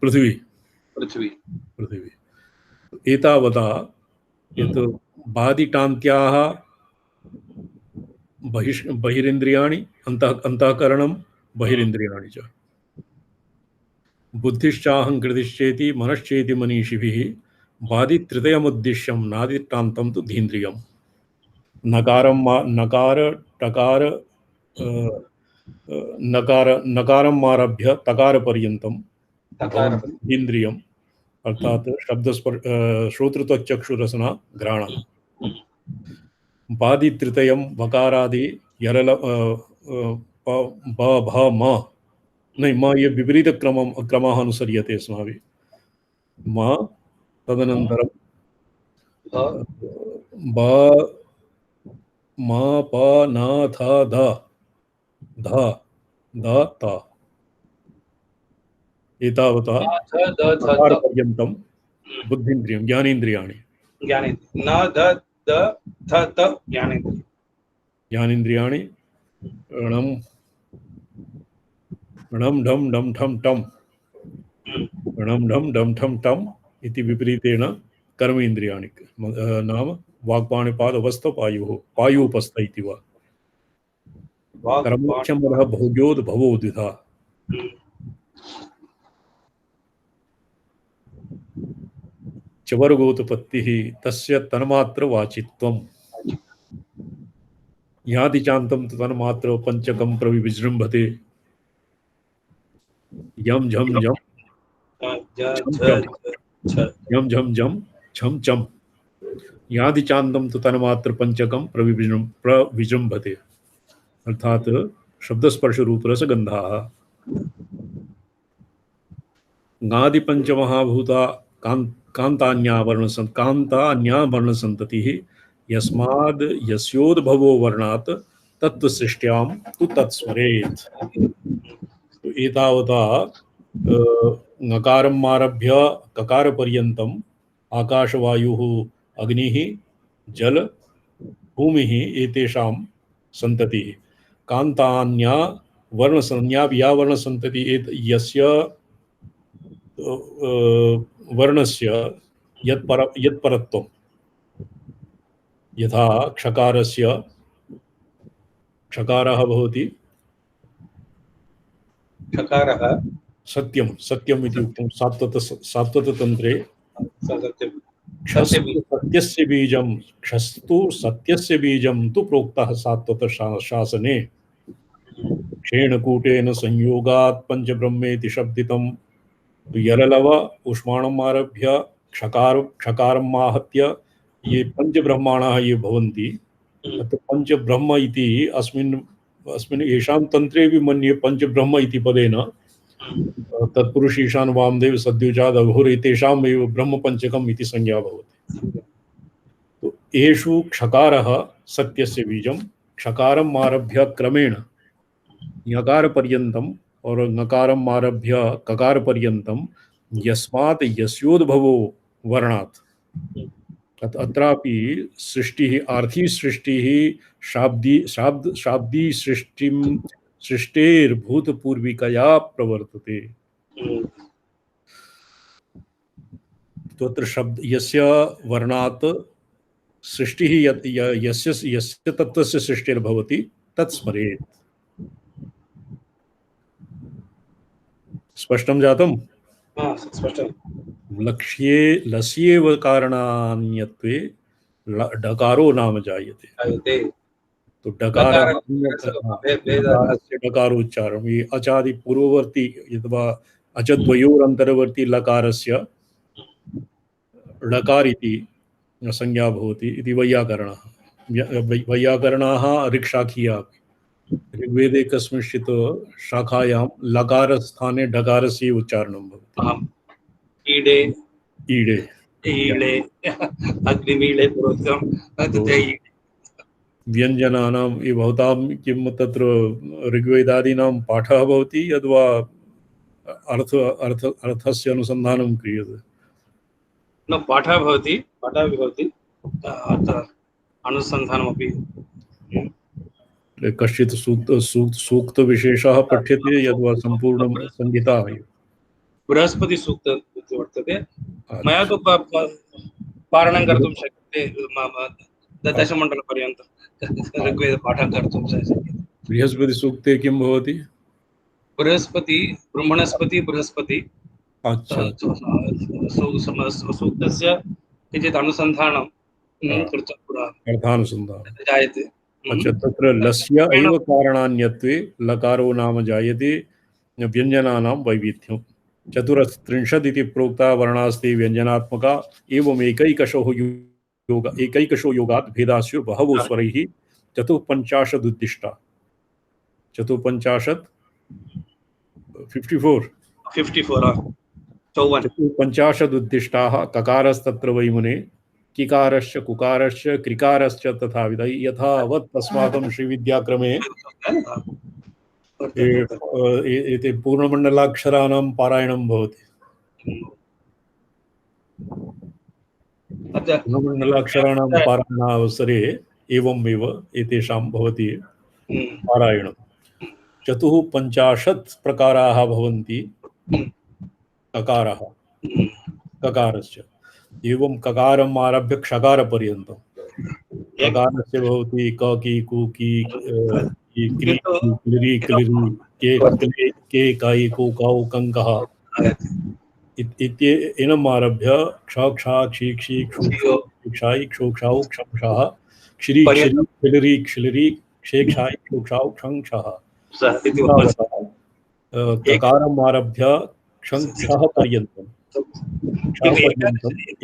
पृथ्वी एतावता यत् बादिटान्त्याः बहिरिन्द्रियाणि अन्तःकरणं बहिरिन्द्रियाणि च बुद्धिश्चाहङ्कृतिश्चेति मनश्चेति मनीषिभिः बादितृतीयमुद्दिश्यं नादिटान्तं तु धीन्द्रियम् नकारम् आरभ्य तकारपर्यन्तं इन्द्रियम् अर्थात श्रोतृत्वचक्षुरसना घ्राणः बादितृतीयं वकारादि यरल ब भ म नहीं म ये विपरीत क्रमः अनुसर्यते अस्माभिः म तदनन्तरं ब म प न थ ध ध द त एतावता पर्यन्तं बुद्धीन्द्रियं ज्ञानेन्द्रियाणि न द द थ त ज्ञानेन्द्रियाणि णं णं ढं ढं ठं टं णं ढं ढं ठं टम् इति विपरीतेन कर्मेन्द्रियाणि नाम वाक्पाणिपादवस्तपायुः पायूपस्थ इति वा कर्मक्षमः भोग्योद्भवो द्विधा चवर्गोत्पत्तिः तस्य तन्मात्रवाचित्वम् यादिचान्तं तन्मात्र पंचकं प्रविजृम्भते यम झम झम यम झम झम छम छम यादिचान्तं तु तन्मात्र पंचकं प्रविजृम्भते अर्थात शब्दस्पर्शरूपरसगन्धाः ङादि पंचमहाभूता कान्तान्यावर्णसन्ततिः यस्माद् यस्योद्भवो वर्णात् तत्त्वसृष्ट्यां तु तत्स्मरेत्। तो एतावता ङकारम् आरभ्य ककारपर्यन्तम् आकाशवायुः अग्निः जल भूमिः एतेषां सन्ततिः कान्तान्या वर्णसंज्ञा या वर्णसन्ततिः यस्य वर्णस्य यत्परत्वं यथा क्षकारस्य क्षकारः भवति क्षकारः सत्यम् इति उक्तं सात्वततन्त्रे सत्यस्य बीजं क्षस्तु सत्यस्य बीजं तु प्रोक्तः सात्वतशासने क्षेणकूटेन संयोगात् पंचब्रह्मेति शब्दितं यरलव उष्माणम् आरभ्य क्षकारम् आहत्य ये पंचब्रह्माणाः ये भवन्ति तत् पंचब्रह्म इति अस्मिन् येषां तन्त्रे अपि मन्ये पंचब्रह्म इति पदेन तत्पुरुष ईशान वामदेव सद्योजात अघोर एतेषाम् एव ब्रह्मपञ्चकम् इति संज्ञा भवति। तो एषु क्षकारः सत्यस्य बीजं क्षकारम् आरभ्य क्रमेण ञकारपर्यन्तम् और ङकारम् आरभ्य ककारपर्यन्तं यस्मात् यस्योद्भवो वर्णात् अत्रापि सृष्टिः आर्थी सृष्टिः शाब्दी सृष्टेर्भूतपूर्विकया प्रवर्तते। तत्र शब्द यस्य वर्णात् सृष्टिः यस्य तत्त्वस्य सृष्टिर्भवति तत् स्मरेत्। स्पष्टं जातम्? लक्ष्ये लस्येव कारणान्यत्वे डकारो नाम जायते। तो डकारोच्चारणं ये अचादि पूर्ववर्ती अथवा अचद्वयोरन्तर्वर्ती लकारस्य ळकार इति संज्ञा भवति इति वैयाकरणः। वैयाकरणाः ऋक्शाखीयाः ऋग्वेदे कस्मिंश्चित् शाखायां लकारस्थाने डकारस्य उच्चारणं भवति। ईडे ईडे ईडे अग्निमीडे पुरोक्तं तत् व्यञ्जनानां भवतां किं तत्र ऋग्वेदादीनां पाठः भवति अथवा अर्थस्य अनुसन्धानं क्रियते? न पाठः भवति अनुसन्धानमपि। कश्चित् सूक्तविशेषः पठ्यते यद्वा सम्पूर्णं संहिता? बृहस्पति सूक्त वर्तते। मया तु पारणं कर्तुं शक्यते दशमण्डलपर्यन्तं ऋग्वेदपाठं कर्तुं शक्यते। बृहस्पति सूक्ते किं भवति? बृहस्पति ब्रह्मणस्पति बृहस्पति। अच्छा। सूक्तस्य किञ्चित् अनुसन्धानं कृत्वा अर्थानुसन्धानं जायते। अच्छा, तत्र लस्य एव कारणान्यत्वे लकारो नाम जायते व्यञ्जनानां वैविध्यं। 34 इति प्रोक्ता वर्णास्ते व्यञ्जनात्मका एवं एकैकशो योगात् भेदास्यु बहवो स्वरैः 54 उद्दिष्टा। 54 54 उद्दिष्टाः ककारस्तत्र वै मुने किकारश्च कुकारश्च कृकारश्च तथा विध यथावत् अस्माकं श्रीविद्याक्रमे एते पूर्णमण्डलाक्षराणां पारायणं भवति। पूर्णमण्डलाक्षराणां पारायणावसरे एवमेव एतेषां भवति पारायणं। 54 प्रकाराः भवन्ति ककारस्य। एवं ककारम् आरभ्य क्षकारपर्यन्तं ककारस्य भवति क की कु की क्री क्लिरी क्लिरी के काई को काउ कंकः इत्येनम् आरभ्य क्षक्षा क्षी क्षी क्षु क्षाई क्षो क्षाउ क्षं क्षः क्षिरी क्षिरी क्लिरी क्षिलिरी क्षे क्षाई क्षो क्षाउ क्षं क्षः ककारम् आरभ्य क्षं क्षः पर्यन्तं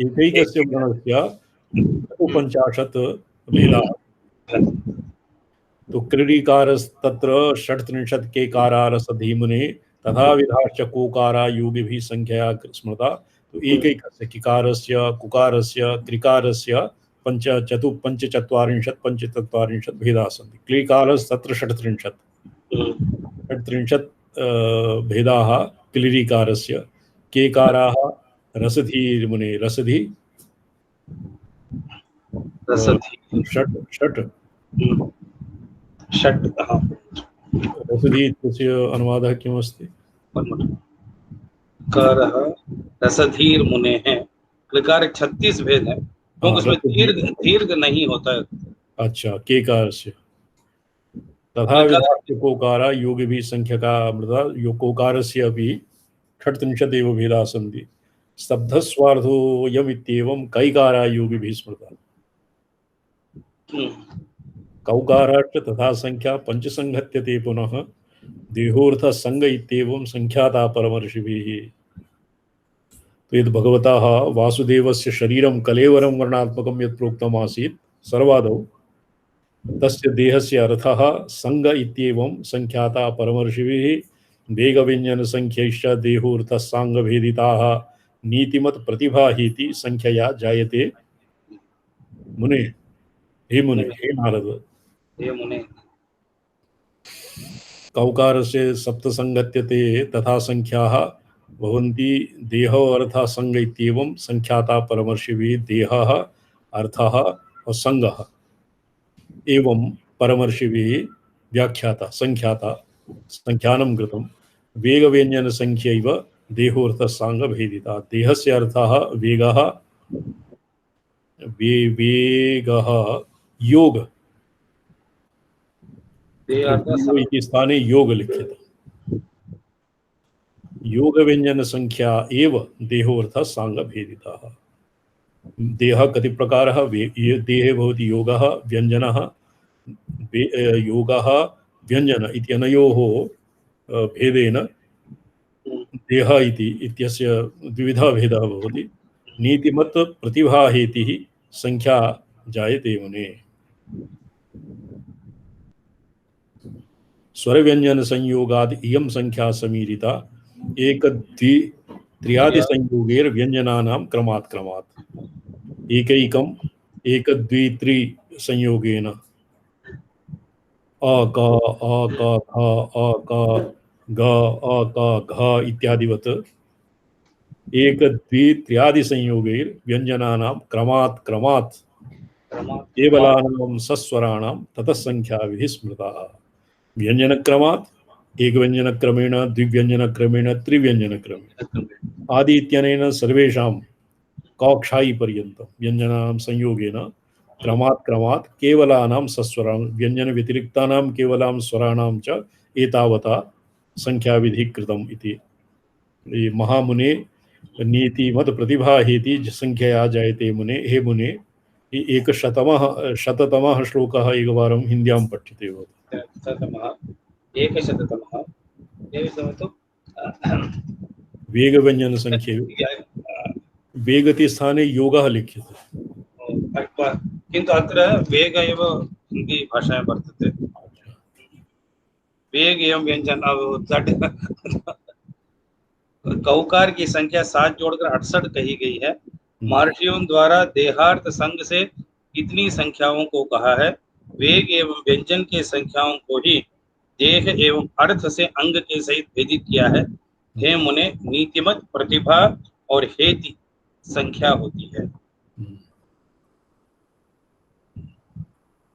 एकैकस्य वर्णस्य 50 भेदाः। तो क्रीडीकारस्तत्र 38 केकारारसधीमुने तथा विधाश्च कोकारा योगिभिः संख्यया स्मृता। तो एकैकस्य किकारस्य कुकारस्य त्रिकारस्य पंचचत्वारिंशत् भेदाः सन्ति। क्लीकारस्तत्र 38 भेदाः क्लीरीकारस्य। केकाराः रसधीर्मुने रसधि षट् रसधि इत्यस्य अनुवादः किमस्ति? कारः रसधीर्मुनेः। क्लिकार 36 भेद है क्योंकि उसमें दीर्घ नहीं होता है। अच्छा, केकारस्य तथा विधास्य कोकारा योगिभिः संख्यका मृदा कोकारस्य अपि 38 एव भेदाः सन्ति। स्तब्धस्वार्थोऽयमित्येवं कैकारा योगिभिः स्मृता। कौकाराश्च तथा संख्या पंचसंहत्यते पुनः देहोऽर्थः संग इत्येवं संख्याता परमर्षिभिः। तो यद् भगवतः वासुदेवस्य शरीरं कलेवरं वर्णात्मकं यत् प्रोक्तम् आसीत् सर्वादौ तस्य देहस्य अर्थः संग इत्येवं संख्याता परमर्षिभिः। वेगव्यञ्जन संख्यैश्च देहोऽर्थः सांगभेदिताः नीतिमत् प्रतिभाहीति संख्यया जायते। मुने हे मुने हे नारद हे मुने कौकारस्य सप्तसंगत्यते तथा संख्याः भवन्ति देहो अर्थः संग इत्येवं संख्याता परमर्षिभिः। देहः अर्थः और संगः एवं परमर्षिभिः व्याख्याता संख्याता संख्यानं कृतं वेगव्यञ्जनसंख्यैव देहोऽर्थसाङ्गभेदिता देहस्य अर्थः वेगः वेगः योग इति स्थाने योग लिख्यते योगव्यञ्जनसंख्या एव देहोऽर्थसाङ्गभेदिताः देह कति प्रकारः देहे भवति योगः व्यञ्जनः योगः व्यञ्जन इत्यनयोः भेदेन देह इति इत्यस्य द्विविधा भेदः भवति नीतिमत् प्रतिभाहेतिः संख्या जायते मुने स्वरव्यञ्जन संयोगाद् इयं संख्या समीरिता एक द्वि त्र्यादि संयोगेर व्यञ्जनानां क्रमात् क्रमात् एकैकम् एक द्वि त्रि संयोगेन अ क अ क ख अ क ग अ क घ इत्यादिवत् एक द्वि त्र्यादि संयोगैर व्यञ्जनानां क्रमात् क्रमात् केवलानां सस्वराणां ततः संख्या विधि स्मृता व्यञ्जनक्रमात् एकव्यञ्जनक्रमेण द्विव्यञ्जनक्रमेण त्रिव्यञ्जनक्रमेण आदि इत्यनेन सर्वेषां कक्षायि पर्यन्तं व्यञ्जनानां संयोगेन क्रमात् क्रमात् केवलानां सस्वराणां व्यञ्जन व्यतिरिक्तानां केवलां स्वराणां च एतावता संख्याविधिः कृतम् इति महामुने नीतिमत् प्रतिभाहेति संख्यया जायते मुने हे मुने शततमः श्लोकः एकवारं हिन्द्यां पठ्यते एकशततमः वेगव्यञ्जन संख्ये वेगति स्थाने योगः लिख्यते किन्तु अत्र वेग एव हिंदी भाषायां वर्तते वेग एवं व्यंजन कौकार की संख्या 7 जोड़कर 68 कही गई है महर्षियों द्वारा देहार्थ संघ से कितनी संख्याओं को कहा है वेग एवं व्यंजन के संख्याओं को ही देह एवं अर्थ से अंग के सहित भेदित किया है हे मुने नीतिमत प्रतिभा और हेति संख्या होती है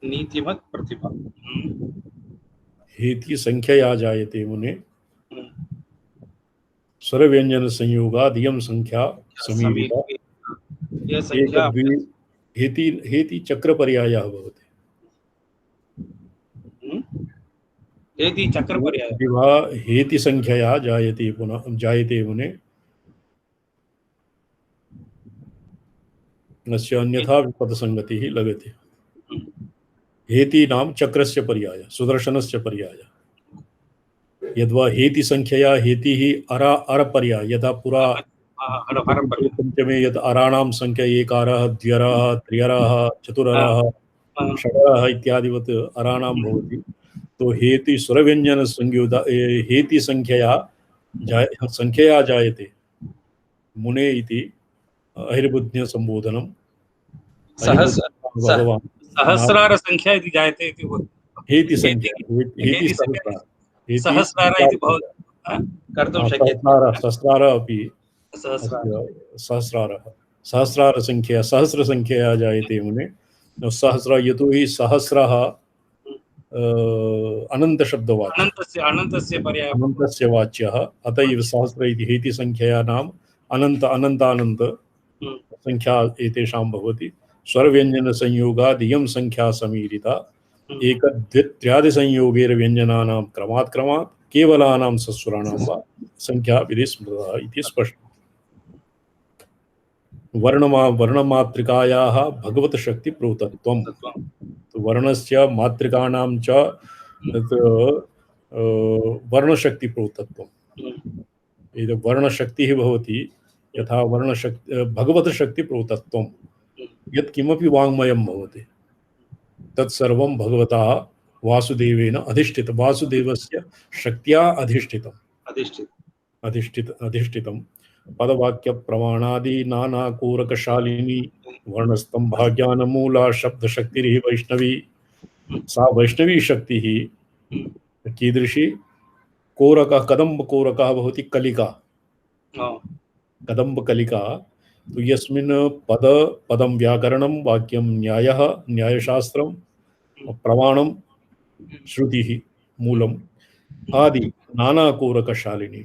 नीतिमत प्रतिभा हेति संख्यया जायते मुने स्वर व्यंजन संयोगाद् इयं संख्या समीरिता यह संख्या हेति हेति चक्र पर्यायः भवति हेति चक्र पर्याय प्रतिभा हेति संख्यया जायते पुनः जायते मुने नस्य अन्यथा विपदसंगतिः लगति हेति नाम चक्रस्य पर्याय सुदर्शनस्य पर्याय यद्वा हेति संख्यया हेति ही अर पर्याय यथा पुरा पंचमे यद अराणां संख्या एकारः द्व्यरः त्र्यरः चतुररः षडरः इत्यादिवत् अराणां भवति तो हेति स्वरव्यञ्जन संयोगा हेति संख्यया जायते मुने इति अहिर्बुद्ध्य संबोधनं भगवान् सहस्रार संख्या इति जायते इति हेति संख्या हेति सहस्रार इति बहुत कर्तुं शक्यते सहस्रार अपि सहस्रार संख्या सहस्र संख्यया जायते मुने सहस्र यतो हि सहस्रः अनंत शब्दवाच्यः अनन्तस्य वाच्यः अतएव सहस्र इति हेति संख्यया नाम अनंत अनंतानंत संख्या एतेषां भवति स्वरव्यञ्जन संयोगाद् इयं संख्या समीरिता एक द्वित्र्यादि संयोगेर व्यञ्जनानां क्रमात् क्रमात् केवलानां सस्वराणां वा संख्या विधि स्मृता इति स्पष्टम् वर्णमातृकायाः भगवत शक्ति प्रोक्तत्वम् वर्णस्य मातृकाणां च वर्णशक्ति प्रोक्तत्वम् इदं वर्णशक्तिः भवति यथा वर्णशक्ति भगवत शक्ति प्रोक्तत्वम् यत् किमपि वाङ्मयं भवति तत्सर्वं भगवता वासुदेवेन अधिष्ठित वासुदेवस्य शक्त्या अधिष्ठितं पदवाक्य प्रमाणादि नानाकोरकशालिनी वर्णस्तंभाज्ञानमूला शब्दशक्तिरिह वैष्णवी सा वैष्णवी शक्तिः कीदृशी कोरकः कदम्ब कोरकः भवति कलिका कदम्ब कलिका तो यस्मिन् पद पदं व्याकरणं वाक्यं न्यायः न्यायशास्त्रं प्रमाणं श्रुतिः मूलम् आदि नानाकोरकशालिनी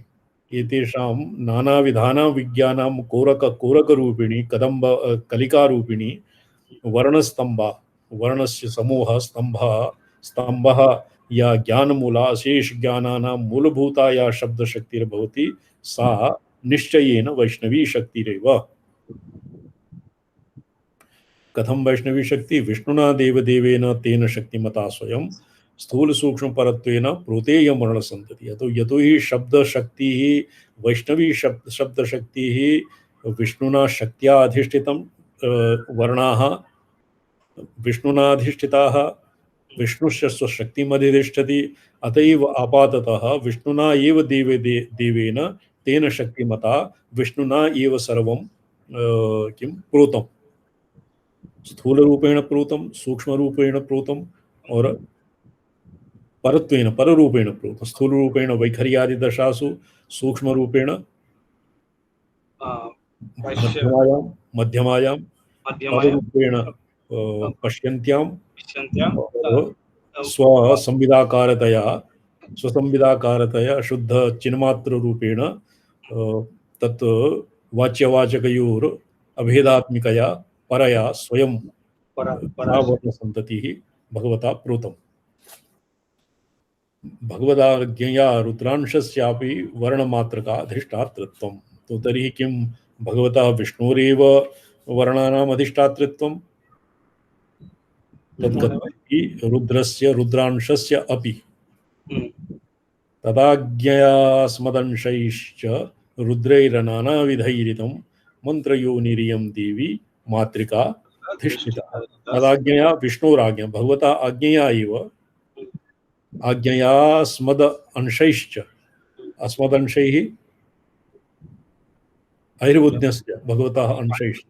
एतेषां नानाविधानां विज्ञानां कोरकरूपिणी कदम्ब कलिकारूपिणी वर्णस्तंभा वर्णस्य समूह स्तंभः या ज्ञानमूला अशेष ज्ञानानां मूलभूता या शब्दशक्तिर्भवति सा निश्चयेन वैष्णवी शक्तिरेव। कथम वैष्णवी शक्ति? विष्णुना देवदेवेन तेन शक्तिमता स्वयं स्थूल सूक्ष्म परत्वेन प्रोतेय मरण संतति। तो यतो ही शब्द शक्ति ही वैष्णवी शब्द शक्ति ही विष्णुना शक्त्या अधिष्ठितं वर्णाः विष्णुनाधिष्ठिताः विष्णुश्च स्वशक्तिमधिष्ठति अतएव आपाततः विष्णुना एव देवेन तेन शक्तिमता विष्णुना एव सर्वं किं प्रोतम् स्थूल रूपेण प्रोतम सूक्ष्म रूपेण प्रोतम और परत्वेन पररूपेण प्रोतम। स्थूल रूपेण वैखर्यादि दशासु सूक्ष्म रूपेण मध्यमायां पररूपेण पश्यन्त्यां स्वसंविदाकारतया शुद्ध चिन्मात्र रूपेण तत् वाच्यवाचकयोर अभेदात्मिकया परया स्वयं संततिः भगवता प्रोतम। भगवदाज्ञया रुद्रांशस्यापि वर्णमात्रका अधिष्ठातृत्वं। तो तर्हि किं भगवता विष्णोरेव वर्णानाम् अधिष्ठातृत्वं? तत्कथमपि रुद्रस्य रुद्रांशस्य अपि तदाज्ञया स्मदंशैश्च रुद्रैर्नानाविधैरितं मन्त्रयोनिरियं देवी मातृका अधिष्ठिता। तदाज्ञया विष्णोराज्ञा भगवता आज्ञया एव आज्ञया स्मद अंशैश्च अस्मदंशैः ऐर्बुद्धस्य भगवतः अंशैश्च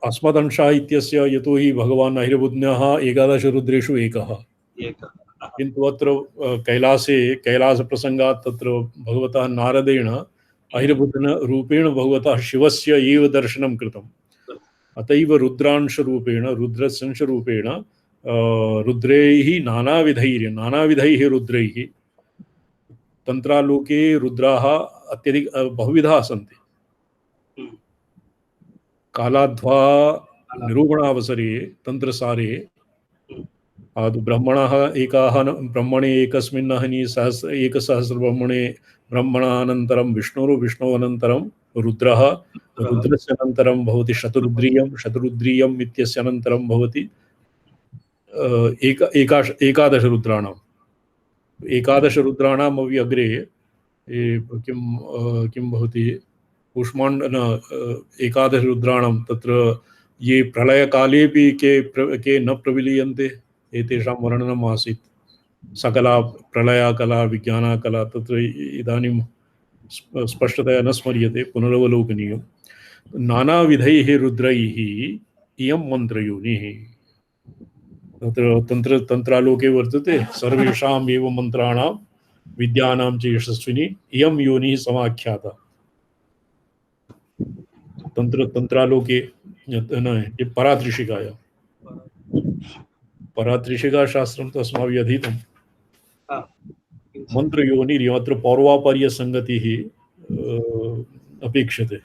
अस्मदंशः इत्यस्य यतो हि भगवान् ऐर्बुद्धः एकादश रुद्रेषु एकः। किन्तु अत्र कैलासप्रसङ्गात् तत्र भगवतः नारदेण ऐर्बुद्धन रूपेण भगवतः शिवस्य एव दर्शनं कृतम्। अतैव रुद्रांशरूपेण रुद्रसंशरूपेण रुद्रैः नानाविधैः रुद्रैः तन्त्रालोके रुद्राः अत्यधिक बहुविधाः सन्ति। कालाध्वा निरूपणावसरे तन्त्रसारे ब्रह्मणः ब्रह्मणे एकस्मिन् अहनि एकसहस्रब्रह्मणे ब्रह्मणानन्तरं विष्णोरनन्तरं रुद्रः रुद्रस्य अनन्तरं भवति शतरुद्रीयम् इत्यस्य अनन्तरं भवति एकादश रुद्राणाम् अपि अग्रे किं भवति एकादश रुद्राणां तत्र ये प्रलयकालेपि के न प्रविलीयन्ते एतेषां वर्णनम् आसीत्। सकला प्रलयकला विज्ञानकला तत्र इदानीं स्पष्टतया न स्मर्यते, पुनरवलोकनीयं। नानाविधैः रुद्रैः इयं मन्त्रयोनिः तत्र तन्त्रालोके वर्तते। सर्वेषाम् एव मन्त्राणां विद्यानां च यशस्विनी इयं योनिः समाख्याता। तन्त्रालोके परात्रिशिका शास्त्रं तो अस्माभिः अधीतं। मन्त्रयोनिः अत्र पौर्वापर्यसङ्गतिः अपेक्षते।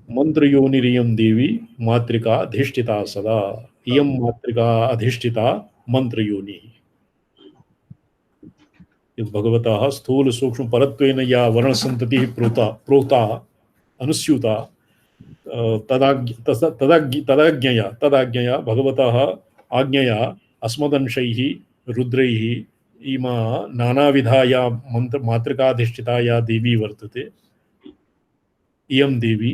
मन्त्रयोनिरियं देवी मातृका अधिष्ठिता सदा। इयं मातृका अधिष्ठिता मन्त्रयोनिः। भगवतः स्थूल सूक्ष्म परत्वेन या वर्णसन्ततिः प्रोक्ता अनुस्यूता तदाज्ञया भगवतः आज्ञया अस्मदंशैः रुद्रैः इमा नानाविधा या मातृकाधिष्ठिता या देवी वर्तते। इयं देवी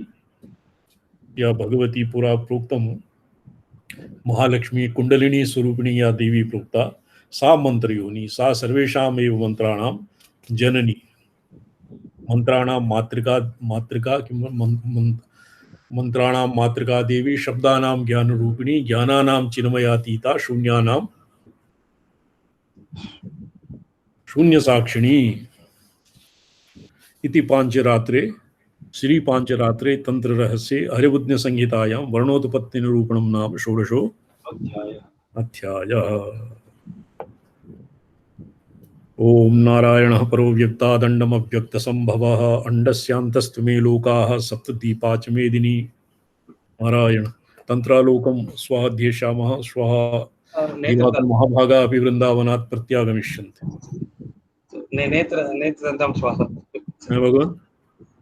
या भगवती पुरा प्रोक्तं महालक्ष्मी कुंडलिनी स्वरूपिणी या देवी प्रोक्ता सा मंत्रयोनि सा सर्वेषामेव मंत्राणां जननी। मंत्राणां मातृका मंत्राणां मातृका देवी शब्दानां ज्ञान रूपिणी ज्ञानानां चिन्मयातीता शून्यानां शून्य साक्षिणी। इति पांचरात्रे श्री पांचरात्रे तंत्र रहस्ये हरिबुद्ध संहितायां वर्णोत्पत्ति निरूपणं नाम षोडशो अध्यायः। ओम नारायणः परो व्यक्तादण्डमव्यक्तसम्भवः अंडस्यान्तस्तु मे लोकाः सप्तदीपाच मेदिनी। नारायण तंत्रालोकं स्वाध्येष्यामः श्वः दिवाकर महाभागा अपि वृन्दावनात् प्रत्यागमिष्यन्ति। नेत्रतन्त्रं श्वः भगवान्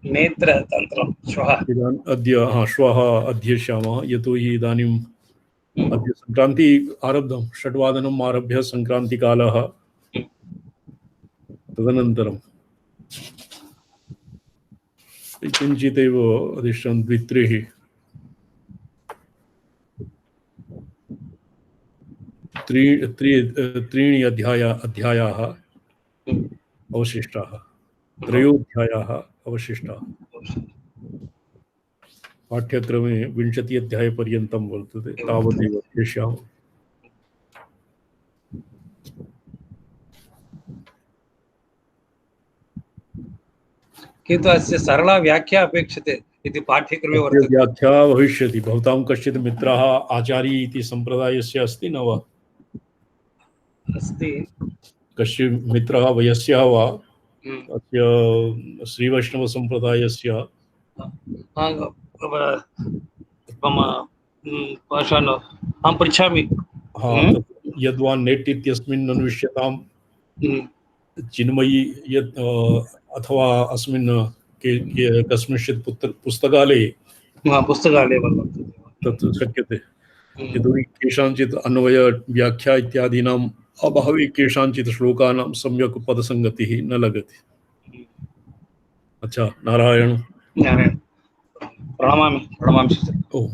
नेत्रतन्त्रं श्वः अद्य श्वः अध्येष्यामः यतो हि इदानीम् अद्य संक्रान्ति आरब्धं, षड्वादनम् आरभ्य संक्रान्तिकालः, तदनन्तरं किञ्चिदेव अधिष्ठानं द्वित्रिः त्रीणि अध्यायाः अवशिष्टाः, त्रयोऽध्यायाः अवशिष्टाः। पाठ्यक्रमे 20 अध्यायपर्यन्तं वर्तते, तावदेव पश्यामः। किन्तु अस्य सरला व्याख्या अपेक्षते इति पाठ्यक्रमे वर्तते। व्याख्या भविष्यति। भवतां कश्चित् मित्रः आचार्य इति सम्प्रदायस्य अस्ति न वा? अस्ति। कश्चित् मित्रः वयस्यः वा अस्य श्रीवैष्णवसम्प्रदायस्य? मम अहं पृच्छामि। यद्वा नेट् इत्यस्मिन् अन्विष्यतां चिन्मयी यत् अथवा अस्मिन् कस्मिंश्चित् पुस्तकालये तत् शक्यते। यतोहि केषाञ्चित् अन्वय व्याख्या इत्यादीनाम् अभावे केषाञ्चित् श्लोकानां सम्यक् पदसङ्गतिः न लगति। अच्छा, नारायण प्रणमामि। ओम।